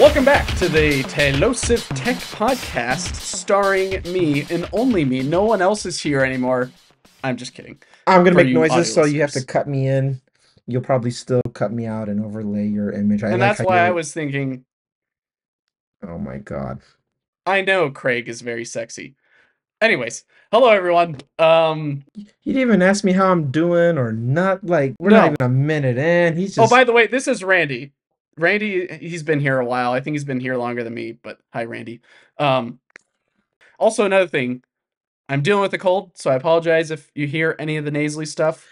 Welcome back to the Telosive Tech Podcast, starring me and only me. No one else is here anymore. I'm just kidding. I'm gonna For make you noises, audio so you have to listeners. cut me in. You'll probably still cut me out and overlay your image. I And like that's how why I you're. was thinking, Oh my god. I know Craig is very sexy. Anyways, hello everyone. You didn't even ask me how I'm doing or not. Like, we're not even No. a minute in. He's Oh, just. by the way, this is Randy. Randy, he's been here a while. I think he's been here longer than me, but hi, Randy. Um, Also, another thing, I'm dealing with a cold, so I apologize if you hear any of the nasally stuff.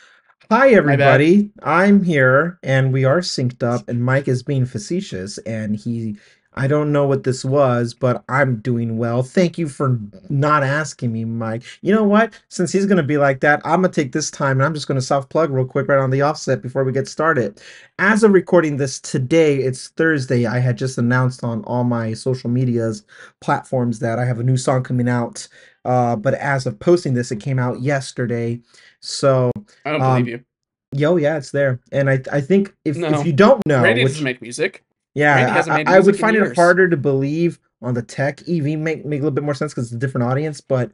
Hi, My bad. everybody. I'm here, and we are synced up, and Mike is being facetious, and he. I don't know what this was, but I'm doing well. Thank you for not asking me, Mike. You know what? Since he's going to be like that, I'm going to take this time and I'm just going to soft plug real quick right on the offset before we get started. As of recording this today, it's Thursday. I had just announced on all my social medias platforms that I have a new song coming out. But as of posting this, it came out yesterday. So, I don't believe um, you. yeah, it's there. And I think if No. you don't know, Randy doesn't which make music. Randy yeah, hasn't made I would music in find it years. harder to believe on the tech EV make a little bit more sense because it's a different audience, but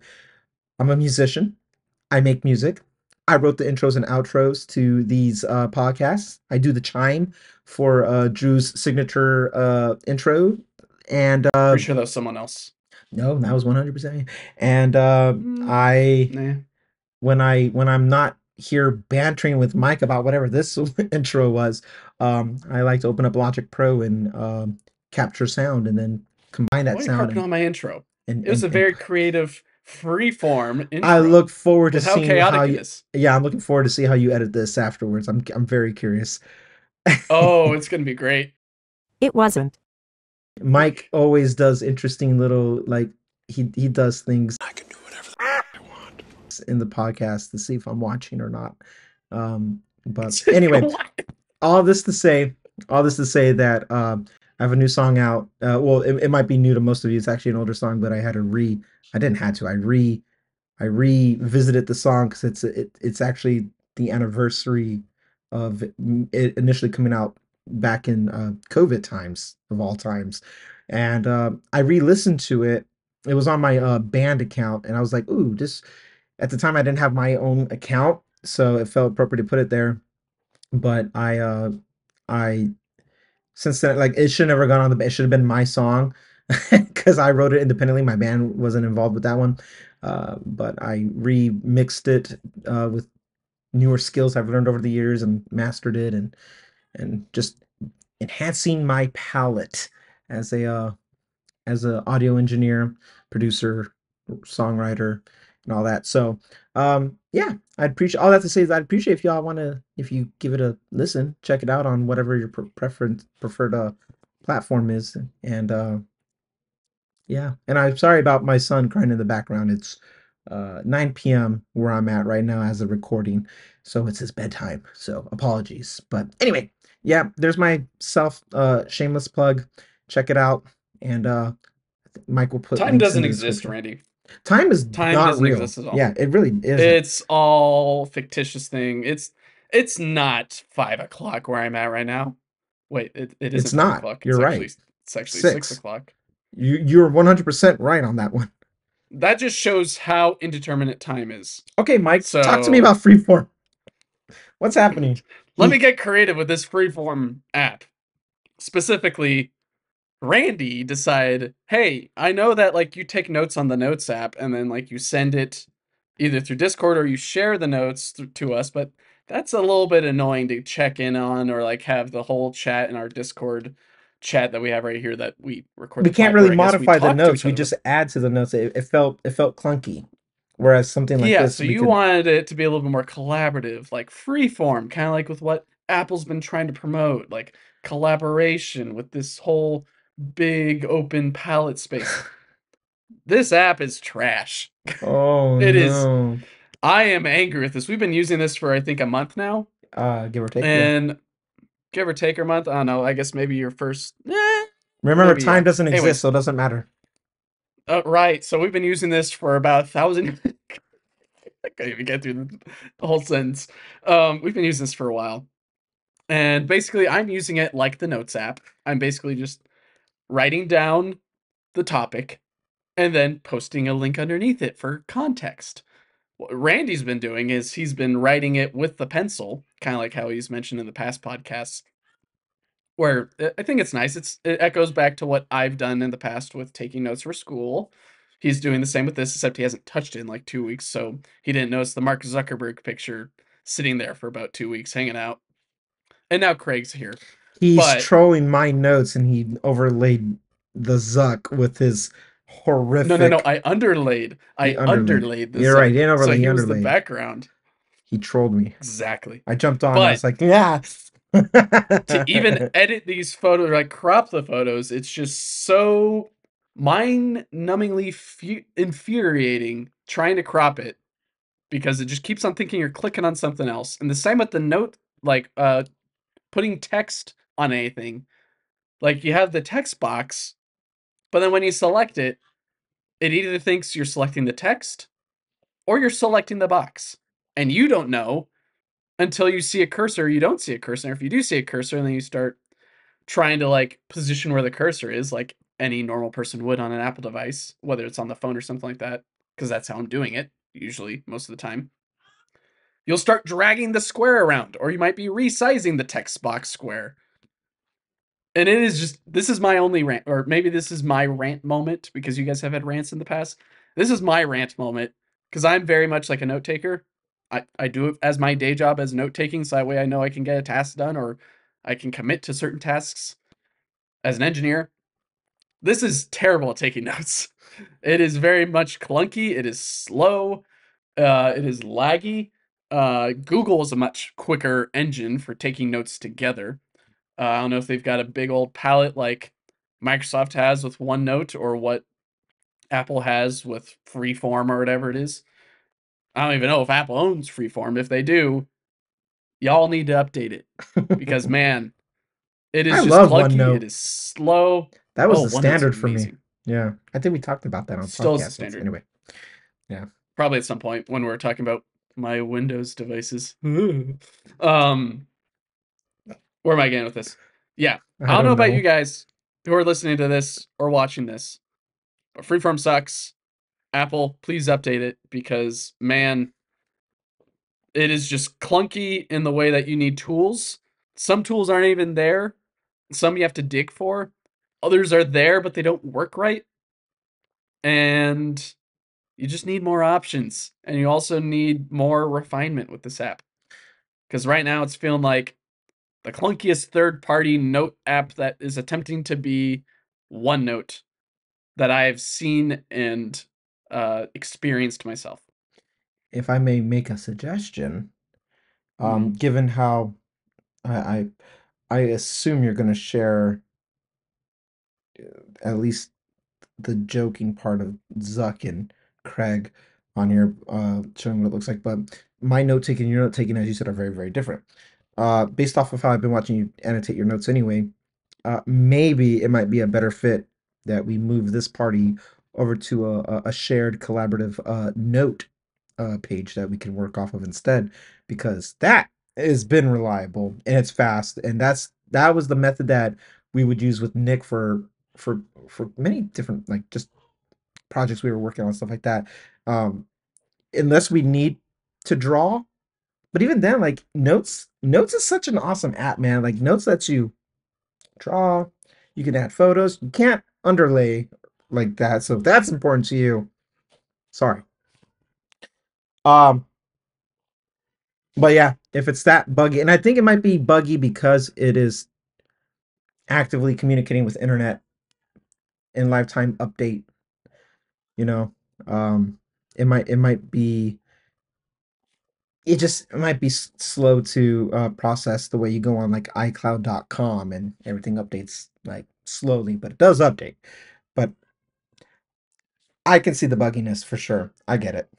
I'm a musician. I make music. I wrote the intros and outros to these podcasts. I do the chime for Drew's signature intro. And Pretty sure that was someone else. no, that was 100%. And I Nah. when I'm not here bantering with Mike about whatever this intro was, I like to open up Logic Pro and capture sound and then combine Why that are you sound harping and on my intro? and It was and, a and very creative freeform I intro. look forward to With how seeing how chaotic it you. is. Yeah, I'm looking forward to see how you edit this afterwards. I'm very curious. Oh, it's gonna be great. It wasn't. Mike always does interesting little like he does things I can do whatever the I want. in the podcast to see if I'm watching or not. But anyway, all this to say, all this to say that I have a new song out. Well, it might be new to most of you. It's actually an older song, but I didn't have to. I revisited the song because it's actually the anniversary of it initially coming out back in COVID times of all times, and I re-listened to it. It was on my band account, and I was like, "Ooh, this." At the time, I didn't have my own account, so it felt appropriate to put it there. But I since then, like it should never gone on the. It should have been my song because I wrote it independently. My band wasn't involved with that one, but I remixed it with newer skills I've learned over the years and mastered it, and just enhancing my palette as a audio engineer, producer, songwriter, and all that. So, yeah, I'd appreciate all that to say is I'd appreciate if y'all want to if you give it a listen, check it out on whatever your preferred platform is, and yeah. And I'm sorry about my son crying in the background. It's 9 p.m. where I'm at right now as a recording, so it's his bedtime. So apologies, but anyway, yeah, there's my self shameless plug. Check it out, and Mike will put Time links in doesn't the exist, description. Randy. Time is Time not doesn't real. exist at all. Yeah, it really isn't. It's all fictitious thing. It's not 5 o'clock where I'm at right now. Wait, it It's isn't five not. o'clock. You're right. It's actually six Six. o'clock. You're 100% right on that one. That just shows how indeterminate time is. Okay, Mike, talk to me So about Freeform. What's happening? let me get creative with this freeform app. Specifically, Randy decided, hey, I know that like you take notes on the Notes app and then like you send it either through Discord or you share the notes to us, but that's a little bit annoying to check in on or like have the whole chat in our Discord chat that we have right here that we record We the can't pod, really or I guess we modify the talk to notes. each We other with. just add to the notes. It felt clunky. Whereas something like Yeah, this, so we you could. wanted it to be a little bit more collaborative, like freeform, kind of like with what Apple's been trying to promote, like collaboration with this whole big open palette space. This app is trash. Oh It is. no. I am angry with this. We've been using this for I think a month now, Give or take, yeah. and give or take a month. I don't know. I guess maybe your first. Remember, Maybe time yeah. doesn't exist, Anyways, so it doesn't matter. right. So we've been using this for about 1,000. I can't even get through the whole sentence. We've been using this for a while, and basically, I'm using it like the Notes app. I'm basically just writing down the topic, and then posting a link underneath it for context. What Randy's been doing is he's been writing it with the pencil, kind of like how he's mentioned in the past podcasts, where I think it's nice. It echoes back to what I've done in the past with taking notes for school. He's doing the same with this, except he hasn't touched it in like 2 weeks, so he didn't notice the Mark Zuckerberg picture sitting there for about 2 weeks hanging out. And now Craig's here. He's But trolling my notes and he overlaid the Zuck with his no, horrific. I underlaid. He I underlaid. underlaid the You're right. He Zuck, didn't so overlay. He he was the underlaid. background. He trolled me. Exactly. I jumped on. I But was like, yeah. to even edit these photos, like crop the photos, it's just so mind-numbingly infuriating trying to crop it because it just keeps on thinking you're clicking on something else. And the same with the note, like putting text on anything. Like you have the text box, but then when you select it, it either thinks you're selecting the text or you're selecting the box. And you don't know until you see a cursor, you don't see a cursor. If you do see a cursor, and then you start trying to like position where the cursor is, like any normal person would on an Apple device, whether it's on the phone or something like that, because that's how I'm doing it usually most of the time. You'll start dragging the square around, or you might be resizing the text box square. And it is just, this is my only rant, or maybe this is my rant moment because you guys have had rants in the past. This is my rant moment because I'm very much like a note taker. I do it as my day job as note taking, so that way I know I can get a task done or I can commit to certain tasks as an engineer. This is terrible at taking notes. It is very much clunky. It is slow. It is laggy. Google is a much quicker engine for taking notes together. I don't know if they've got a big old palette like Microsoft has with OneNote or what Apple has with Freeform or whatever it is. I don't even know if Apple owns Freeform. If they do, y'all need to update it because man, it I is just love clunky. It OneNote. is slow. That was Oh, the OneNote's standard for me. amazing. Yeah. I think we talked about that on Still is the podcasts. standard. Anyway. Yeah. Probably at some point when we're talking about my Windows devices. um, where am I getting with this? Yeah, I I don't know don't about you know. guys who are listening to this or watching this, but Freeform sucks. Apple, please update it because man, it is just clunky in the way that you need tools. Some tools aren't even there. Some you have to dig for. Others are there, but they don't work right. And you just need more options. And you also need more refinement with this app. Because right now it's feeling like the clunkiest third-party note app that is attempting to be OneNote that I've seen and experienced myself. If I may make a suggestion, Mm. given how I I, I assume you're going to share at least the joking part of Zuck and Craig on here, showing what it looks like. But my note taking and your note taking, as you said, are very, very different. Based off of how I've been watching you annotate your notes anyway, maybe it might be a better fit that we move this party over to a shared collaborative note page that we can work off of instead, because that has been reliable and it's fast, and that was the method that we would use with Nick for for many different like just projects we were working on, stuff like that. Um, unless we need to draw, but even then, like notes is such an awesome app, man. Like notes lets you draw, you can add photos, you can't underlay like that. So if that's important to you, sorry. Um, but yeah, if it's that buggy, and I think it might be buggy because it is actively communicating with internet in lifetime update, you know. Um, it might be it might be slow to process the way you go on like iCloud.com and everything updates like slowly, but it does update. But I can see the bugginess for sure. I get it.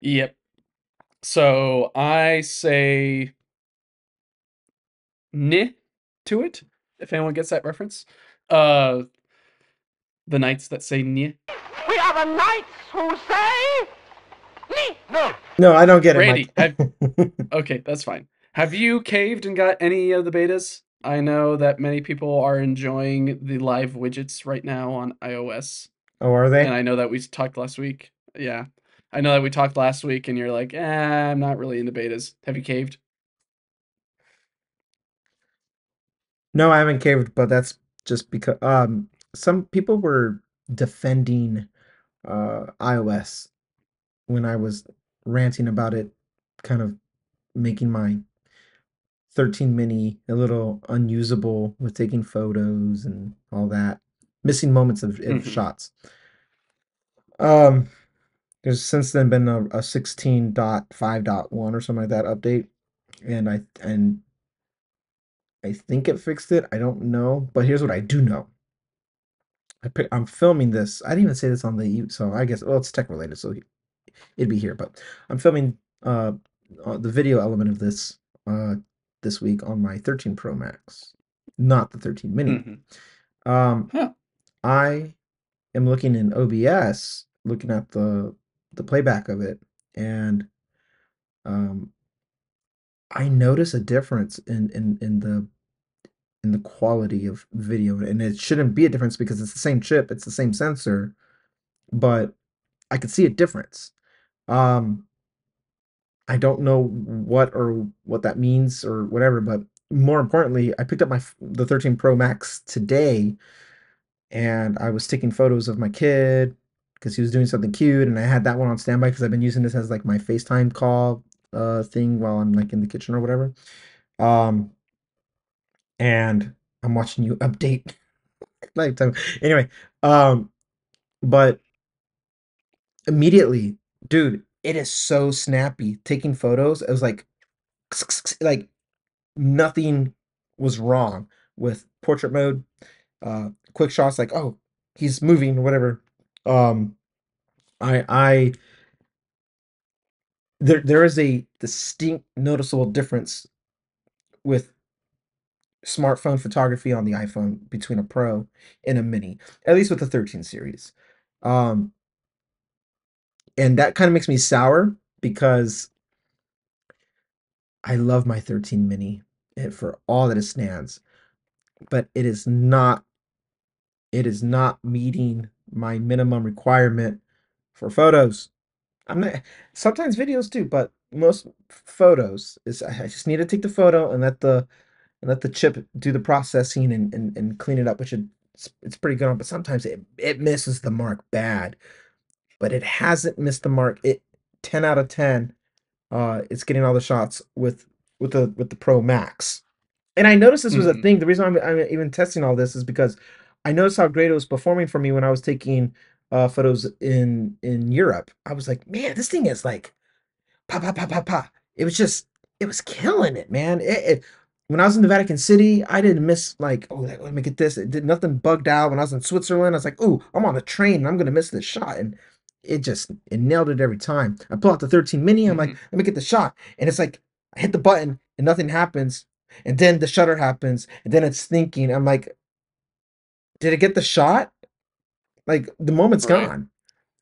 Yep. So I say "neh" to it, if anyone gets that reference. Uh, the knights that say "neh." We are the knights who say, "Nee." No. No, I don't get it, Mike. Randy, okay, that's fine. Have you caved and got any of the betas? I know that many people are enjoying the live widgets right now on iOS, Oh, are and they? I know that we talked last week. Yeah. I know that we talked last week and you're like, I'm not really into betas. Have you caved? No, I haven't caved, but that's just because some people were defending iOS when I was ranting about it, kind of making my 13 mini a little unusable with taking photos and all that, missing moments of Hmm. shots. Um, there's since then been a 16.5.1 or something like that update, and I think it fixed it. I don't know, but here's what I do know. I'm filming this. I didn't even say this on the so I guess well it's tech related, so it'd be here. But I'm filming uh the video element of this uh this week on my 13 Pro Max, not the 13 Mini. Hmm. Um, Huh. I am looking in OBS, looking at the playback of it, and um, I notice a difference in the quality of video, and it shouldn't be a difference because it's the same chip, it's the same sensor, but I could see a difference. Um, I don't know what that means or whatever, but more importantly, I picked up the 13 Pro Max today, and I was taking photos of my kid because he was doing something cute, and I had that one on standby because I've been using this as like my FaceTime call thing while I'm like in the kitchen or whatever. Um, and I'm watching you update lifetime. Anyway, um, but immediately, dude, it is so snappy. Taking photos, it was like nothing was wrong with portrait mode. Quick shots, like oh, he's moving or whatever. Um, I there is a distinct noticeable difference with smartphone photography on the iPhone between a Pro and a Mini, at least with the 13 series. Um, and that kind of makes me sour because I love my 13 Mini for all that it stands, but it is not meeting my minimum requirement for photos. I'm not sometimes videos too, but most photos is I just need to take the photo and let the chip do the processing and clean it up, which it's pretty good on, but sometimes it misses the mark bad. But it hasn't missed the mark. It 10 out of 10. It's getting all the shots with the Pro Max. And I noticed this was a Hmm. thing. The reason I'm even testing all this is because I noticed how great it was performing for me when I was taking photos in Europe. I was like, man, this thing is like pa pa pa pa pa. It was killing it, man. When I was in the Vatican City, I didn't miss like, oh, let me get this. It did nothing bugged out. When I was in Switzerland, I was like, oh, I'm on a train and I'm gonna miss this shot, and it nailed it every time. I pull out the 13 mini. I'm like, Hmm. let me get the shot, and it's like I hit the button and nothing happens, and then the shutter happens, and then it's thinking. I'm like, did it get the shot? Like the moment's Right. gone.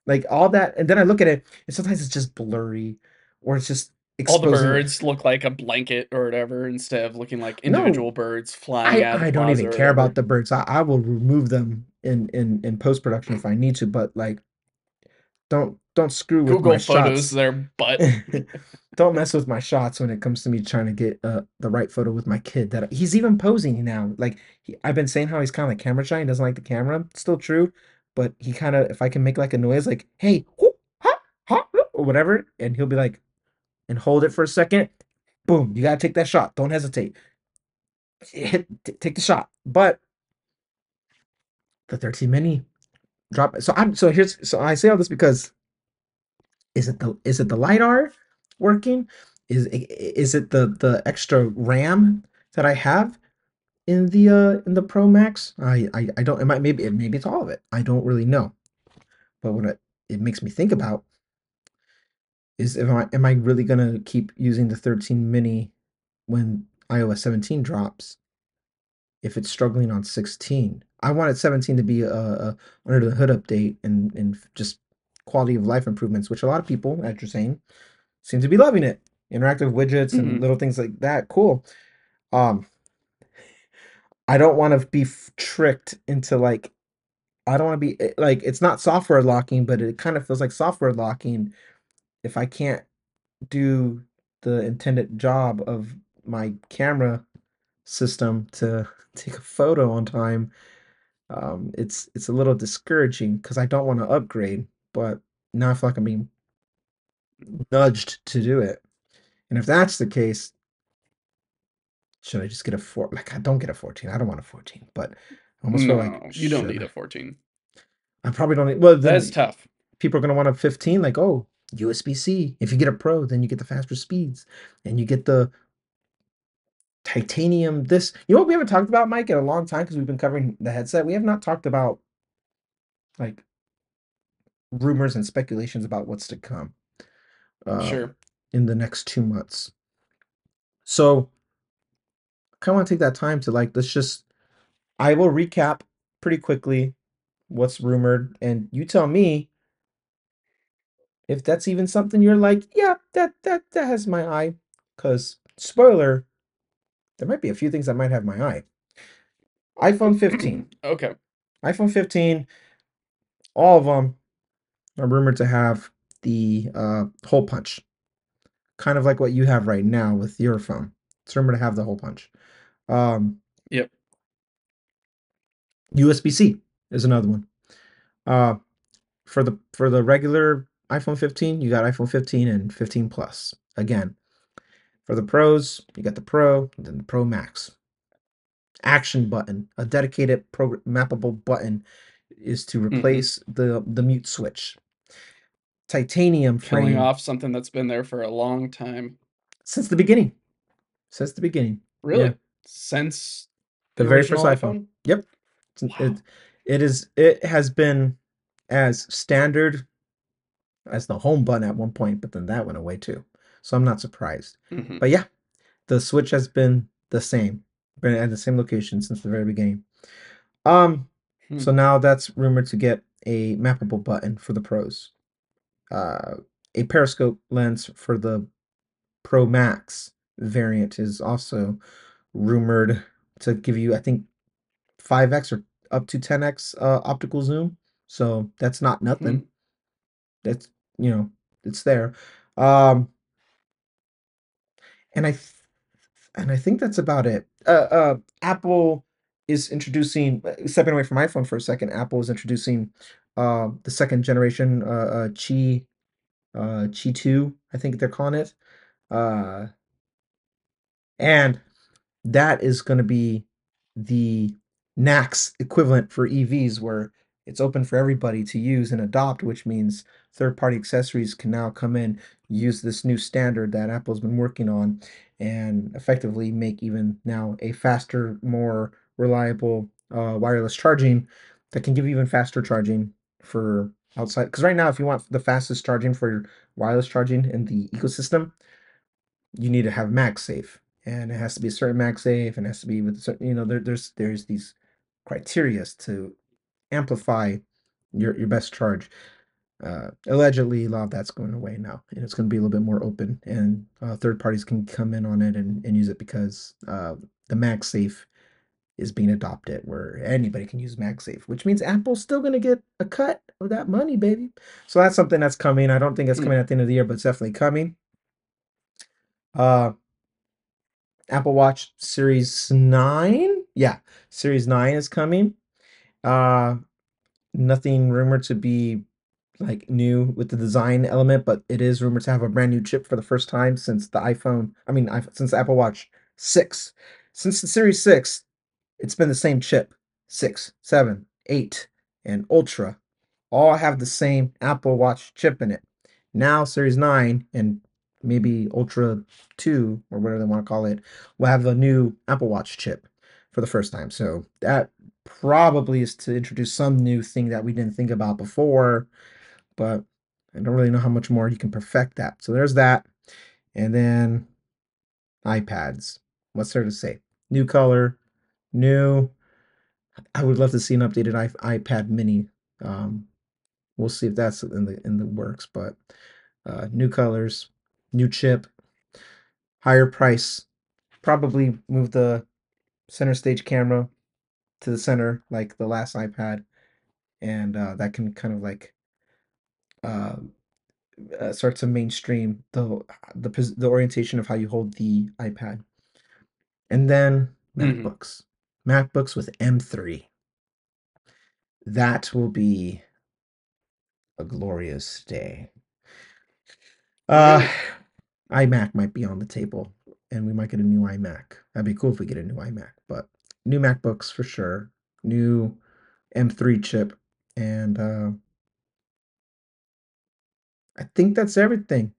Like all that, and then I look at it, and sometimes it's just blurry, or it's just All the exposing. birds look like a blanket or whatever instead of looking like No, individual birds flying I out of the I don't plaza even or care about whatever. the birds. I will remove them in post production if I need to, but like don't screw with my Google photos shots. their butt. Don't mess with my shots when it comes to me trying to get the right photo with my kid. That he's even posing now. Like I've been saying how he's kind of like camera shy and doesn't like the camera. It's still true, but he kind of if I can make like a noise like hey whoop, ha, ha, or whatever, and he'll be like and hold it for a second. Boom, you gotta take that shot. Don't hesitate. Take the shot. But the 13 mini drop. So I say all this because is it the lidar working? Is it the extra RAM that I have in the Pro Max? I don't it might maybe it's all of it. I don't really know. But what it makes me think about is if am I really gonna keep using the 13 mini when iOS 17 drops if it's struggling on 16? I wanted 17 to be a under the hood update and just quality of life improvements, which a lot of people, as you're saying, seem to be loving it. Interactive widgets and Hmm. little things like that. Cool. Um, I don't want to be tricked into like I don't want to be like it's not software locking, but it kind of feels like software locking if I can't do the intended job of my camera system to take a photo on time. It's a little discouraging because I don't want to upgrade, but now I feel like I'm being nudged to do it. And if that's the case, should I just get a four? Like I don't get a 14. I don't want a 14, but I almost feel like No, you don't should need I? a 14. I probably don't need. Well, That is then tough. people are gonna want a 15. Like oh, USB-C. If you get a Pro, then you get the faster speeds, and you get the titanium. This. You know what we haven't talked about, Mike, in a long time because we've been covering the headset. We have not talked about like rumors and speculations about what's to come uh, Sure. in the next 2 months. So I kind of want to take that time to like let's just I will recap pretty quickly what's rumored, and you tell me if that's even something you're like, yeah, that has my eye. Cause spoiler, there might be a few things that might have my eye. iPhone 15. Okay. iPhone 15, all of them are rumored to have the hole punch. Kind of like what you have right now with your phone. It's rumored to have the hole punch. Um, Yep. USB-C is another one. Uh, for the regular iPhone 15, you got iPhone 15 and 15 Plus. Again, for the pros, you got the Pro, and then the Pro Max. Action button, a dedicated mappable button, is to Hmm. replace the mute switch. Titanium Killing frame off something that's been there for a long time. since the beginning. Since the beginning. Yeah, Really? Since the the very first original iPhone. iPhone? Yep. Wow. It has been as standard as the home button at one point, but then that went away too. So I'm not surprised. Hmm. But yeah, the switch has been the same, been at the same location since the very beginning. Um, Hmm. so now that's rumored to get a mappable button for the pros. Uh, a periscope lens for the Pro Max variant is also rumored to give you, I think, 5x or up to 10x optical zoom. So that's not Hmm. nothing. That's you know, it's there. Um, and I think that's about it. Apple is introducing, stepping away from iPhone for a second. Apple is introducing the second generation Qi 2, I think they're calling it. Uh, and that is going to be the NACS equivalent for EVs, where it's open for everybody to use and adopt, which means third-party accessories can now come in, use this new standard that Apple's been working on, and effectively make even now a faster, more reliable wireless charging that can give even faster charging for outside. Because right now, if you want the fastest charging for your wireless charging in the ecosystem, you need to have MagSafe, and it has to be a certain MagSafe, and it has to be with certain, there's these criterias to amplify your best charge. Allegedly, a lot of that's going away now, and it's going to be a little bit more open, and third parties can come in on it and use it because the MagSafe is being adopted, where anybody can use MagSafe, which means Apple's still going to get a cut of that money, baby. So that's something that's coming. I don't think it's coming at the end of the year, but it's definitely coming. Uh, Apple Watch Series 9. Yeah, Series 9 is coming. Uh Nothing rumored to be like new with the design element, but it is rumored to have a brand new chip for the first time since the since the Apple Watch 6. Since the Series 6, it's been the same chip. 6, 7, 8, and Ultra all have the same Apple Watch chip in it. Now Series 9 and maybe Ultra 2 or whatever they want to call it will have the new Apple Watch chip for the first time. So that probably is to introduce some new thing that we didn't think about before, but I don't really know how much more you can perfect that. So there's that. And then iPads. What's there to say? New color, new. I would love to see an updated iPad mini. Um, we'll see if that's in the works, but new colors, new chip, higher price. Probably move the center stage camera to the center like the last iPad, and that can kind of like uh, start to mainstream the orientation of how you hold the iPad. And then Mhm. MacBooks with M3. That will be a glorious day. Uh, Really? iMac might be on the table, and we might get a new iMac. That'd be cool if we get a new iMac, but new MacBooks for sure. New M3 chip, and I think that's everything.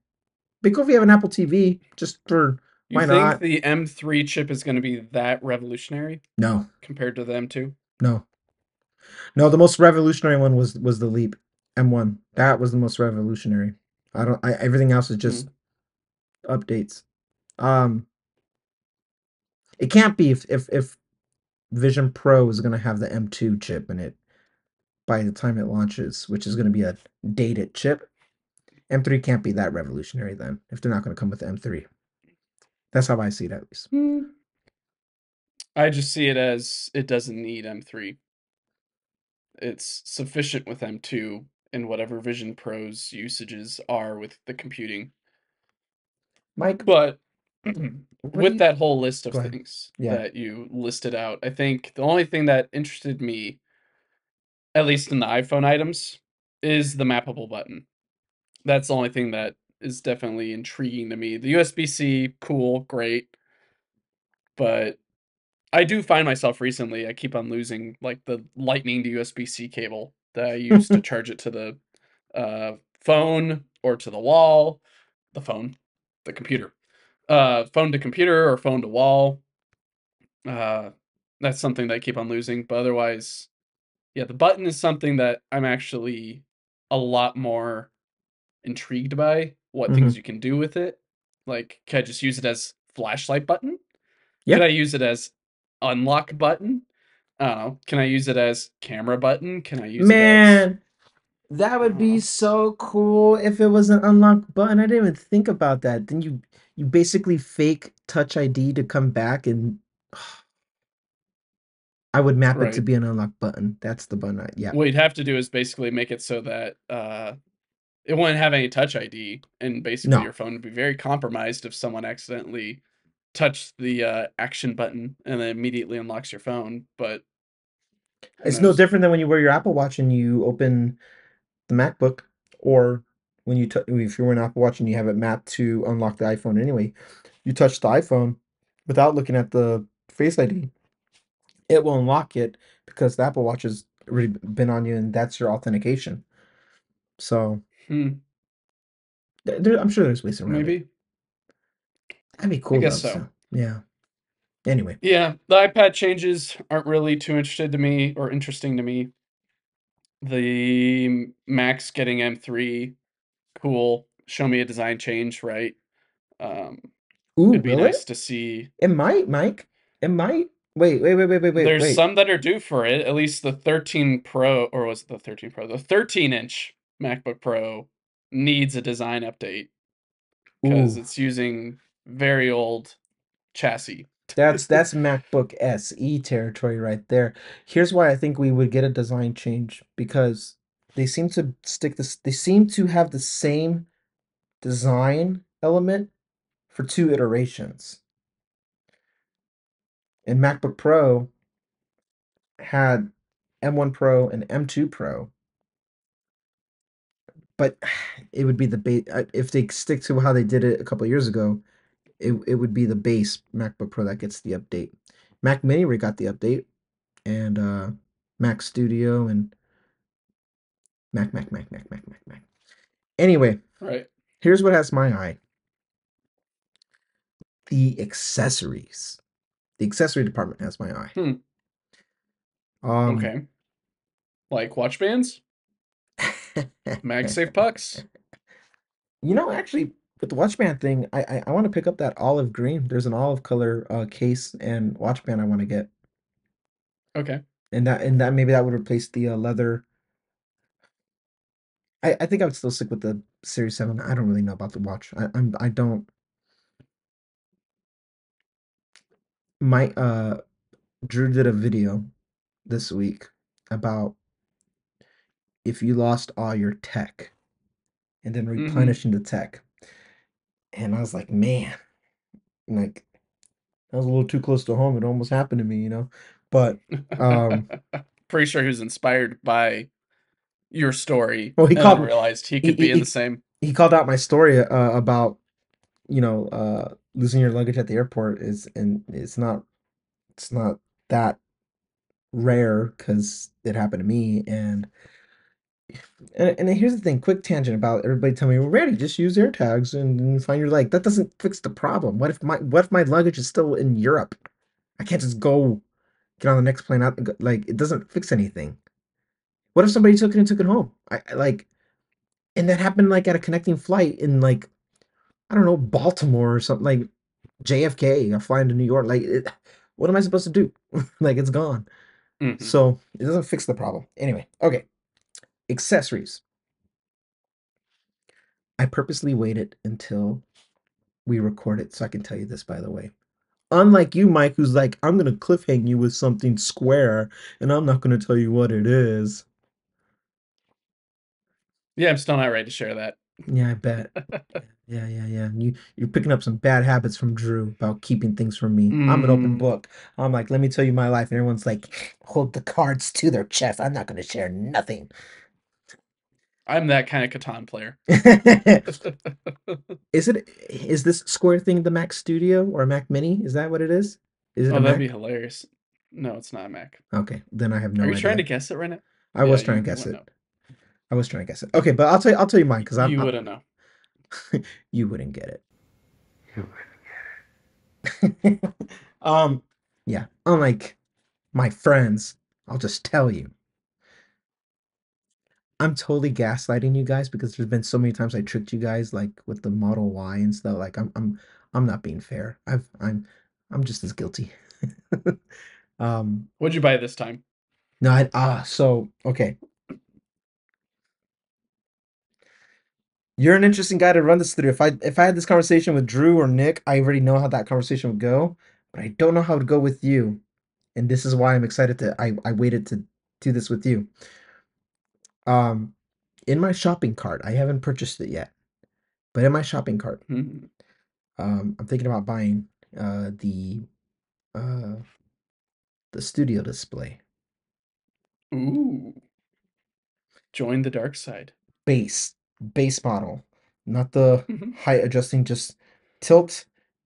Be cool if we have an Apple TV, just for You why think not? the M3 chip is going to be that revolutionary No, compared to the M2? no, no. The most revolutionary one was the Leap M1. That was the most revolutionary. I don't. Everything else is Hmm. just updates. Um, it can't be if Vision Pro is gonna have the M2 chip in it by the time it launches, which is gonna be a dated chip. M3 can't be that revolutionary then if they're not gonna come with the M3. That's how I see it at least. Hmm. I just see it as it doesn't need M3. It's sufficient with M2 and whatever Vision Pro's usages are with the computing. Mike, But what do with you that whole list of go ahead? things Yeah. that you listed out, I think the only thing that interested me, at least in the iPhone items, is the mappable button. That's the only thing that is definitely intriguing to me. The USB-C, cool, great, but I do find myself recently, I keep on losing like the lightning to USB-C cable that I use to charge it to the phone or to the wall, the phone, the computer, phone to computer or phone to wall. Uh, that's something that I keep on losing. But otherwise, yeah, the button is something that I'm actually a lot more intrigued by what things Hmm. you can do with it. Like, can I just use it as flashlight button? Can Yeah. I use it as unlock button? I don't know. Can I use it as camera button? Can I use it as Man, that I would don't be know. so cool if it was an unlock button. I didn't even think about that. Then you basically fake Touch ID to come back, and I would map it to Right. be an unlock button. That's the button. Yeah. What you'd have to do is basically make it so that it wouldn't have any touch ID, and basically No, your phone would be very compromised if someone accidentally touched the action button and then immediately unlocks your phone. But who it's no knows? different than when you wear your Apple Watch and you open the MacBook, or when if you're wearing an Apple Watch and you have it mapped to unlock the iPhone anyway, you touch the iPhone without looking at the Face ID, it will unlock it because the Apple Watch has already been on you and that's your authentication. So Hmm, I'm sure there's ways around it. maybe. That'd be I cool guess though. so. So yeah. Anyway. Yeah, the iPad changes aren't really too interested to me or interesting to me. The Max getting M3, cool. Show me a design change, right? Um, Ooh, it'd be will it? nice to see. It might, Mike. It might. Wait, wait, wait, wait, wait, wait, There's wait. some that are due for it. At least the 13 Pro, or was it the 13 Pro? The 13-inch MacBook Pro needs a design update because Ooh. it's using very old chassis. That's MacBook SE territory right there. Here's why I think we would get a design change because they seem to have the same design element for two iterations. And MacBook Pro had M1 Pro and M2 Pro, but it would be the base if they stick to how they did it a couple of years ago, it would be the base MacBook Pro that gets the update. Mac Mini got the update, and Mac Studio and Mac. Anyway, Right. here's what has my eye: the accessories. The accessory department has my eye. Hmm. Um, Okay. Like watch bands, MagSafe pucks. actually, with the watch band thing, I want to pick up that olive green. There's an olive color case and watch band I want to get, Okay. and that maybe that would replace the leather. I think I would still stick with the Series 7. I don't really know about the watch. I don't. My Drew did a video this week about if you lost all your tech and then Mm-hmm. replenishing the tech. And I was like, man, like that was a little too close to home. It almost happened to me, you know. But um Pretty sure he was inspired by your story well he and then called realized he he could be in the he, same. he called out my story about, losing your luggage at the airport is and it's not that rare because it happened to me. And here's the thing, quick tangent about everybody telling me, well, Randy, just use air tags and find your leg. That doesn't fix the problem. What if my luggage is still in Europe? I can't just go get on the next plane out. Like, it doesn't fix anything. What if somebody took it and took it home? And that happened like at a connecting flight in, like, I don't know, Baltimore or something, like JFK. I'm flying to New York. Like, what am I supposed to do? Like, it's gone. Mm-hmm. So it doesn't fix the problem. Anyway, okay. Accessories. I purposely waited until we recorded so I can tell you this, by the way. Unlike you, Mike, who's like, I'm gonna cliffhang you with something square, and I'm not gonna tell you what it is. Yeah, I'm still not ready to share that. Yeah, I bet. Yeah. You're picking up some bad habits from Drew about keeping things from me. I'm an open Mm, book. I'm like, let me tell you my life, and everyone's like, hold the cards to their chest. I'm not gonna share nothing. I'm that kind of Catan player. Is this square thing the Mac Studio or a Mac Mini? Is that what it is? Is it a Oh, that'd be Mac? hilarious. No, it's not a Mac. Okay, then I have Are no you trying to idea. guess it right now? I Yeah, was trying you to you guess wouldn't it. know. I was trying to guess it. Okay, but I'll tell you mine because You wouldn't know. you wouldn't get it. Yeah. Unlike my friends, I'll just tell you. I'm totally gaslighting you guys because there's been so many times I tricked you guys like with the Model Y and stuff. Like I'm not being fair. I'm just as guilty. um What'd you buy this time? no, so okay. You're an interesting guy to run this through. If I had this conversation with Drew or Nick, I already know how that conversation would go, but I don't know how it would go with you. And this is why I'm excited to I waited to do this with you. Um, in my shopping cart, I haven't purchased it yet, but in my shopping cart, Hmm. I'm thinking about buying uh the uh the studio display Ooh, join the dark side. base base model, not the Hmm. height adjusting, just tilt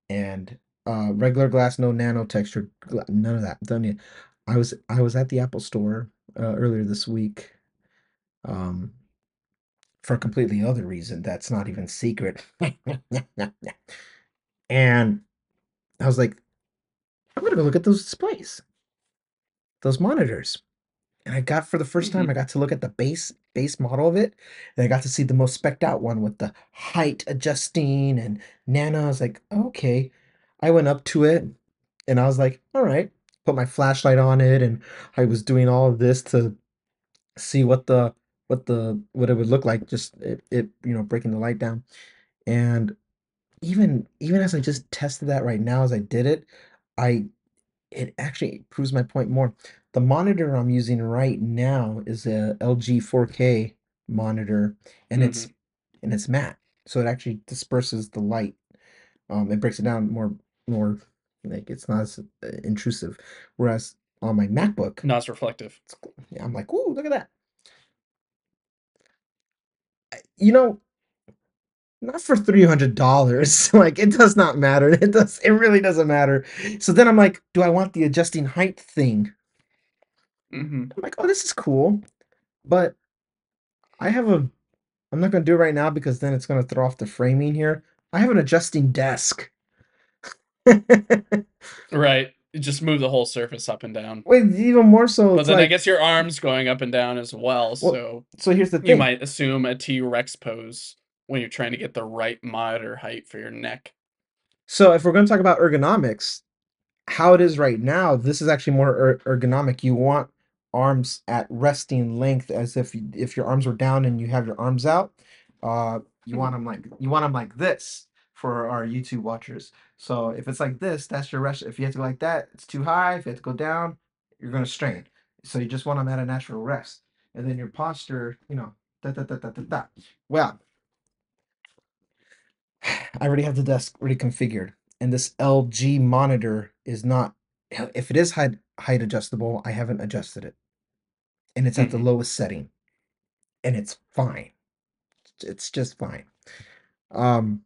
and regular glass, no nano texture, none of that. Done yet. I was at the Apple store earlier this week. Um, for a completely other reason that's not even secret. And I was like, I'm gonna go look at those displays, those monitors. And I got for the first time, Hmm. I got to look at the base model of it, and I got to see the most specked out one with the height adjusting and nano. I was like, okay. I went up to it and I was like, all right. Put my flashlight on it, and I was doing all of this to see what it would look like, just breaking the light down. And even as I just tested that right now as I did it, I it actually proves my point more. The monitor I'm using right now is a LG 4K monitor, and it's Hmm. and it's matte, so it actually disperses the light. It breaks it down more like it's not as intrusive. Whereas on my MacBook, Not as reflective. I'm like, ooh, look at that. You know, not for $300. Like, it does not matter. It really doesn't matter. So then I'm like, do I want the adjusting height thing? Hmm. I'm like, oh, this is cool. But I have a I'm not gonna do it right now because then it's gonna throw off the framing here. I have an adjusting desk. Right. You just move the whole surface up and down. Wait, even more so, But it's then I like, guess your arm's going up and down as well, well, so so here's the you thing. might assume a T-Rex pose when you're trying to get the right monitor height for your neck. So if we're gonna talk about ergonomics, how it is right now, this is actually more ergonomic. You want arms at resting length, as if your arms were down and you have your arms out. You want them like this for our YouTube watchers. So if it's like this, that's your rest. If you have to go like that, it's too high. If you have to go down, you're gonna strain. So you just want them at a natural rest, and then your posture, da da da da da da. Well, I already have the desk already configured, and this LG monitor is not. If it is height adjustable, I haven't adjusted it, and it's at the Mhm. lowest setting, and it's fine. It's just fine. Um,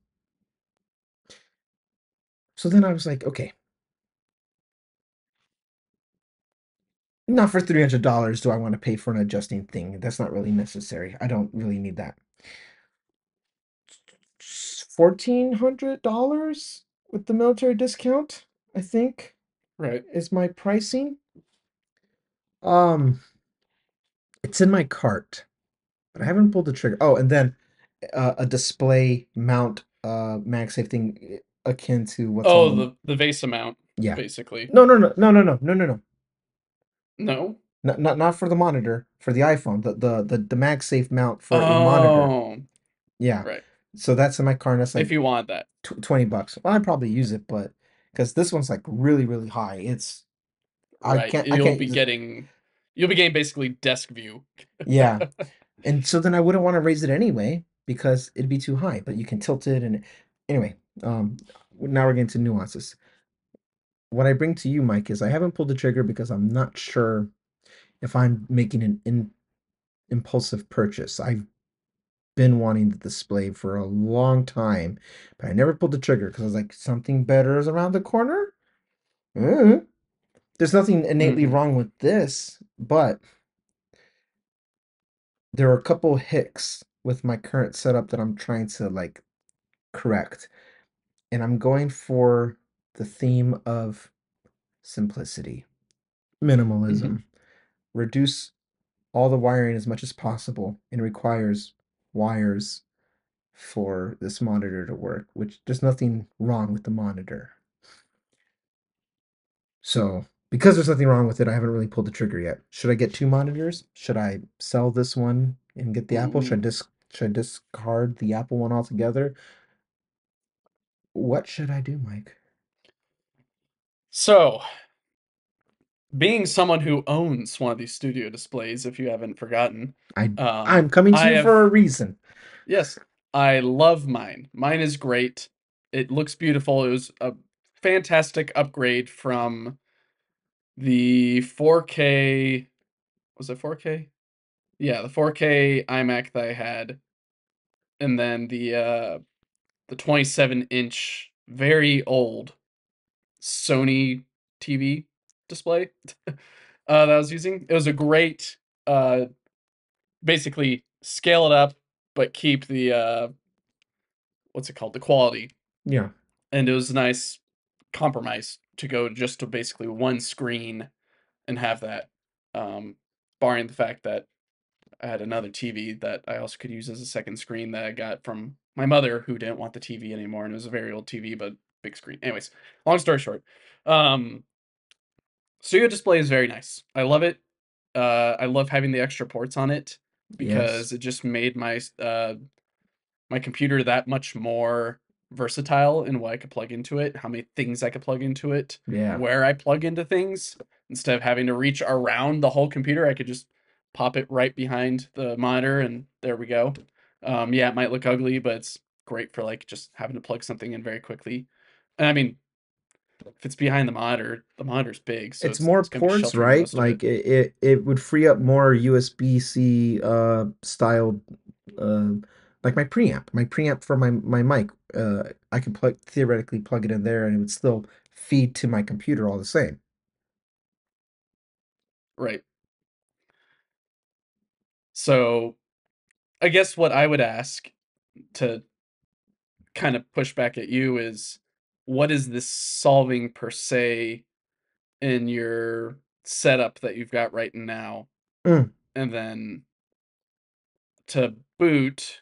so then I was like, okay, not for $300 do I want to pay for an adjusting thing. That's not really necessary. I don't really need that. $1,400 with the military discount, I think, Right. is my pricing. Um, it's in my cart, but I haven't pulled the trigger. Oh, and then a display mount MagSafe thing akin to what's on Oh, the the vase amount, yeah. basically. No, no, no, no, no, no, no, no, no. No? Not for the monitor, for the iPhone. The MagSafe mount for a monitor. Oh, Yeah. right. So that's in my car, and that's If like you want that. $20. Well, I'd probably use it, but because this one's like really, really high. It's Right. I can't use it. You'll be getting basically desk view. Yeah. And so then I wouldn't want to raise it anyway because it'd be too high, but you can tilt it and anyway, now we're getting to nuances. What I bring to you, Mike, is I haven't pulled the trigger because I'm not sure if I'm making an impulsive purchase. I've been wanting the display for a long time, but I never pulled the trigger because I was like, something better is around the corner. Mm. There's nothing innately Mhm. wrong with this, but there are a couple hicks with my current setup that I'm trying to like correct. And I'm going for the theme of simplicity, Mhm. minimalism, reduce all the wiring as much as possible, and requires wires for this monitor to work, which there's nothing wrong with the monitor. So, because there's nothing wrong with it, I haven't really pulled the trigger yet. Should I get two monitors? Should I sell this one and get the Apple? Ooh. Should I discard the Apple one altogether? What should I do, Mike? So, being someone who owns one of these studio displays, if you haven't forgotten, I'm coming to I you have, for a reason. yes, I love mine. Mine is great. It looks beautiful. It was a fantastic upgrade from the 4K, was it 4K? Yeah, the 4K iMac that I had, and then the 27-inch, very old Sony TV display that I was using. It was a great, uh, basically scale it up, but keep the what's it called, the quality, Yeah. and it was a nice compromise to go just to basically one screen and have that, um, barring the fact that I had another TV that I also could use as a second screen that I got from my mother who didn't want the TV anymore, and it was a very old TV, but big screen. Anyways, long story short, um, Studio Display is very nice. I love it. I love having the extra ports on it Yes. because it just made my computer that much more versatile in what I could plug into it, how many things I could plug into it, Yeah. where I plug into things. Instead of having to reach around the whole computer, I could just pop it right behind the monitor and there we go. Yeah, it might look ugly, but it's great for like just having to plug something in very quickly. And I mean, if it's behind the monitor's big, so It's more it's gonna be ports, sheltering right? most of it. Like it would free up more USB-C styled uh like my preamp. My preamp for my mic. I could theoretically plug it in there and it would still feed to my computer all the same. Right. So I guess what I would ask to kind of push back at you is what is this solving per se in your setup that you've got right now? Mm, And then to boot,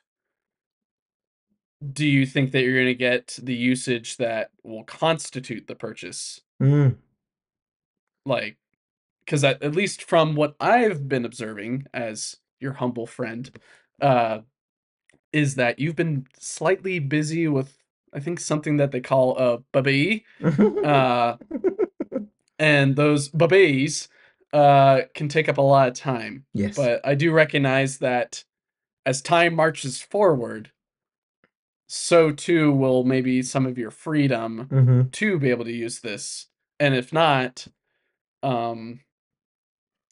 do you think that you're going to get the usage that will constitute the purchase? mm, Like, because at least from what I've been observing as your humble friend, uh, is that you've been slightly busy with, I think, something that they call a baby. Uh, and those babies can take up a lot of time. Yes. But I do recognize that as time marches forward, so too will maybe some of your freedom Mm-hmm. to be able to use this. And if not, um,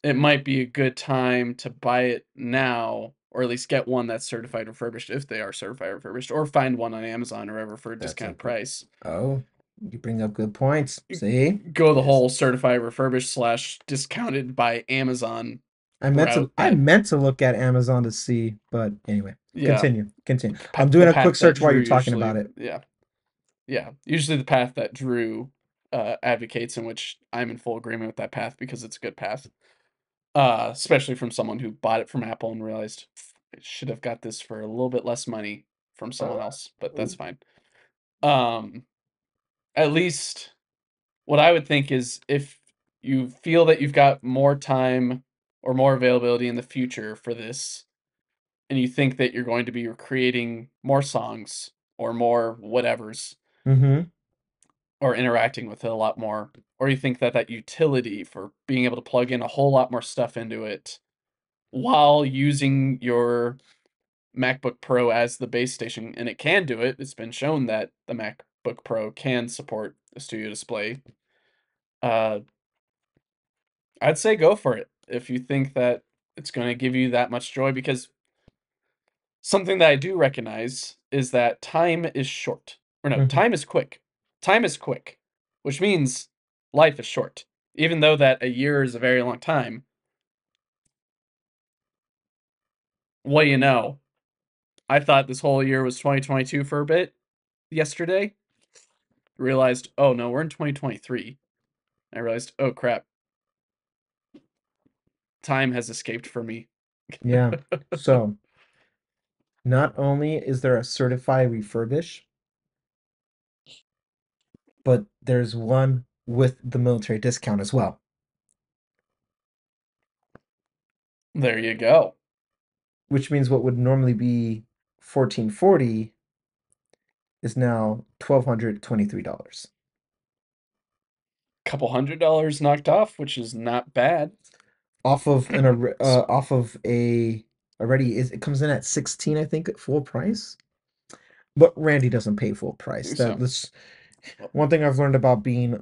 it might be a good time to buy it now, or at least get one that's certified refurbished if they are certified refurbished, or find one on Amazon or wherever for a That's a discounted good. price. Oh, you bring up good points. See? Go the Yes. whole certified refurbished / discounted by Amazon route. I And meant to look at Amazon to see, but anyway, yeah, continue. I'm the doing a quick path that search while Drew you're talking about usually, it. yeah, usually the path that Drew advocates, in which I'm in full agreement with that path because it's a good path. Especially from someone who bought it from Apple and realized I should have got this for a little bit less money from someone else, but that's fine. At least what I would think is, if you feel that you've got more time or more availability in the future for this, and you think that you're going to be creating more songs or more whatevers, Mm-hmm. or interacting with it a lot more, or you think that that utility for being able to plug in a whole lot more stuff into it while using your MacBook Pro as the base station, and it can do it. It's been shown that the MacBook Pro can support a studio display. Uh, I'd say go for it if you think that it's going to give you that much joy, because something that I do recognize is that time is short. Or no, Mm-hmm. time is quick. Time is quick, which means life is short. Even though that a year is a very long time, what do you know? I thought this whole year was 2022 for a bit yesterday. Realized, oh no, we're in 2023. I realized, oh crap, time has escaped for me. Yeah. So not only is there a certified refurbish, but there's one with the military discount as well, There you go. which means what would normally be 1440 is now $1,223 Couple $100 knocked off, which is not bad. off of off of a already is it comes in at 16, I think, at full price. But Randy doesn't pay full price. So, That's one thing I've learned about being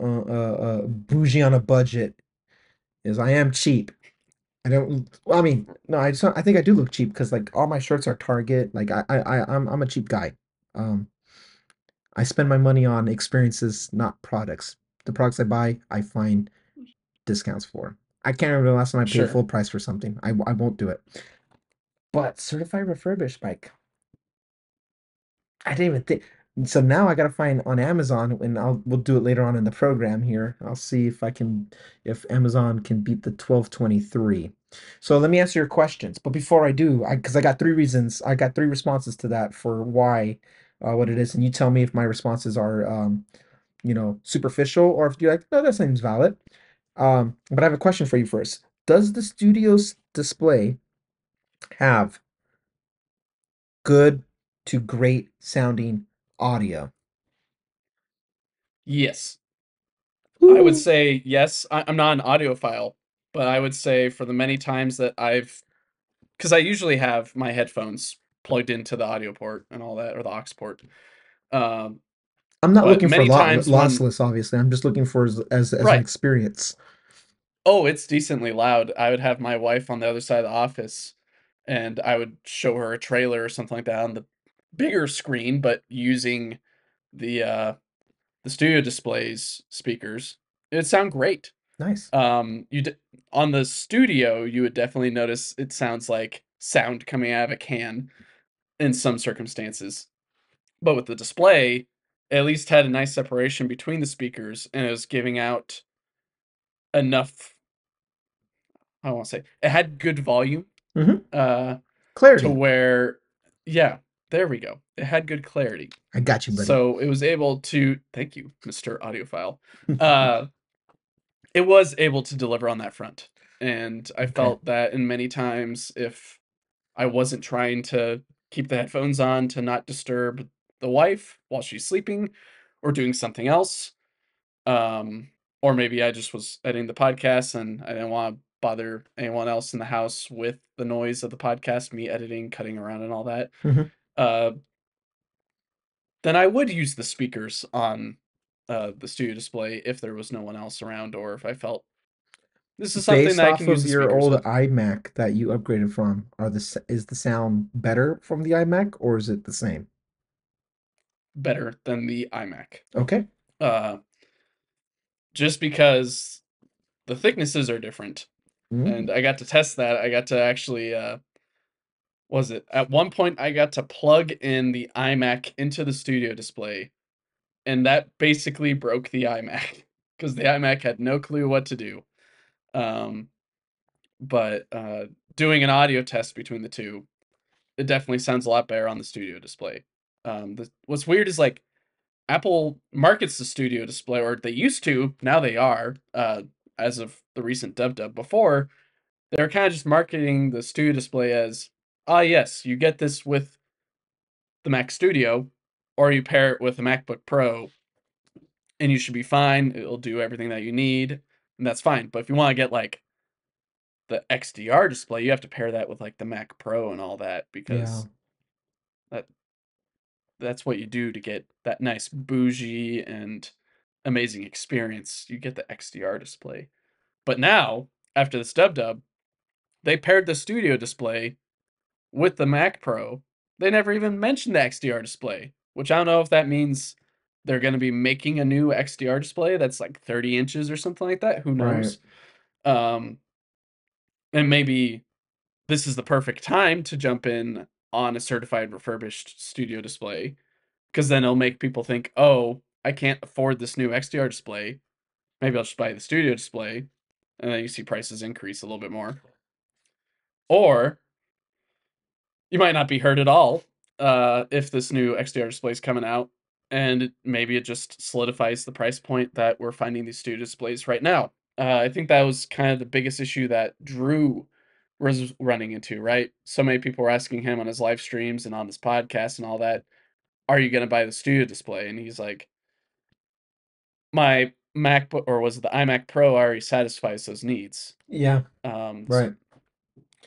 bougie on a budget is I am cheap. I don't. Well, I mean, no, I think I do look cheap because like all my shirts are Target. Like I'm a cheap guy. Um, I spend my money on experiences, not products. The products I buy, I find discounts for. I can't remember the last time I paid sure. full price for something. I won't do it. But certified refurbished, Mike. I didn't even think. So now I gotta find on Amazon, and we'll do it later on in the program here. I'll see if I can, if Amazon can beat the 1223. So let me answer your questions. But before I do, because I got three reasons, I got three responses to that for why, what it is, and you tell me if my responses are, superficial, or if you're like, no, that seems valid. But I have a question for you first. Does the studio's display have good to great sounding audio? Yes. I would Ooh. say yes. I'm not an audiophile, but I would say for the many times that because I usually have my headphones plugged into the audio port and all that, or the aux port. Um, I'm not but looking for many times when, lossless, obviously. I'm just looking for as an right, experience. oh, it's decently loud. I would have my wife on the other side of the office, and I would show her a trailer or something like that on the bigger screen, but using the studio displays speakers. It'd sound great. Nice. You on the studio, you would definitely notice it sounds like sound coming out of a can in some circumstances. But with the display, it at least had a nice separation between the speakers, and it was giving out enough. I want to say it had good volume, Hmm. uh, to Clarity. where, yeah, there we go. It had good clarity, I got you, buddy. so it was able to. Thank you, Mr. Audiophile. Uh, it was able to deliver on that front, and I Okay. felt that in many times, if I wasn't trying to keep the headphones on to not disturb the wife while she's sleeping or doing something else. Um, or maybe I just was editing the podcast and I didn't want to bother anyone else in the house with the noise of the podcast, me editing, cutting around, and all that, Mhm. uh, then I would use the speakers on the studio display if there was no one else around, or if I felt this is something Based that I off can use of the your speakers old with. iMac that you upgraded from, is the sound better from the iMac or is it the same? Better than the iMac. Okay. Uh, just because the thicknesses are different. Mm. And I got to test that. I got to actually, was it at one point I got to plug in the iMac into the studio display, and that basically broke the iMac because the iMac had no clue what to do. Um, but doing an audio test between the two, it definitely sounds a lot better on the studio display. What's weird is like Apple markets the studio display, or they used to, now they are, as of the recent dub. Before, they were kind of just marketing the studio display as, ah, yes, you get this with the Mac Studio, or you pair it with a MacBook Pro, and you should be fine. It'll do everything that you need, and that's fine. But if you want to get like the XDR display, you have to pair that with like the Mac Pro and all that, Yeah. because that that's what you do to get that nice bougie and amazing experience. You get the XDR display. But now, after the dub, they paired the studio display with the Mac Pro. They never even mentioned the XDR display, which I don't know if that means they're going to be making a new XDR display that's like 30 inches or something like that. Who Right. knows? Um, and maybe this is the perfect time to jump in on a certified refurbished studio display, because then it'll make people think, oh, I can't afford this new XDR display. Maybe I'll just buy the studio display. And then you see prices increase a little bit more. Or you might not be hurt at all if this new XDR display is coming out, and maybe it just solidifies the price point that we're finding these studio displays right now. I think that was kind of the biggest issue that Drew was running into, right? So many people were asking him on his live streams and on this podcast and all that, are you going to buy the studio display? And he's like, my MacBook, or was it the iMac Pro, already satisfies those needs. Yeah. Um, Right.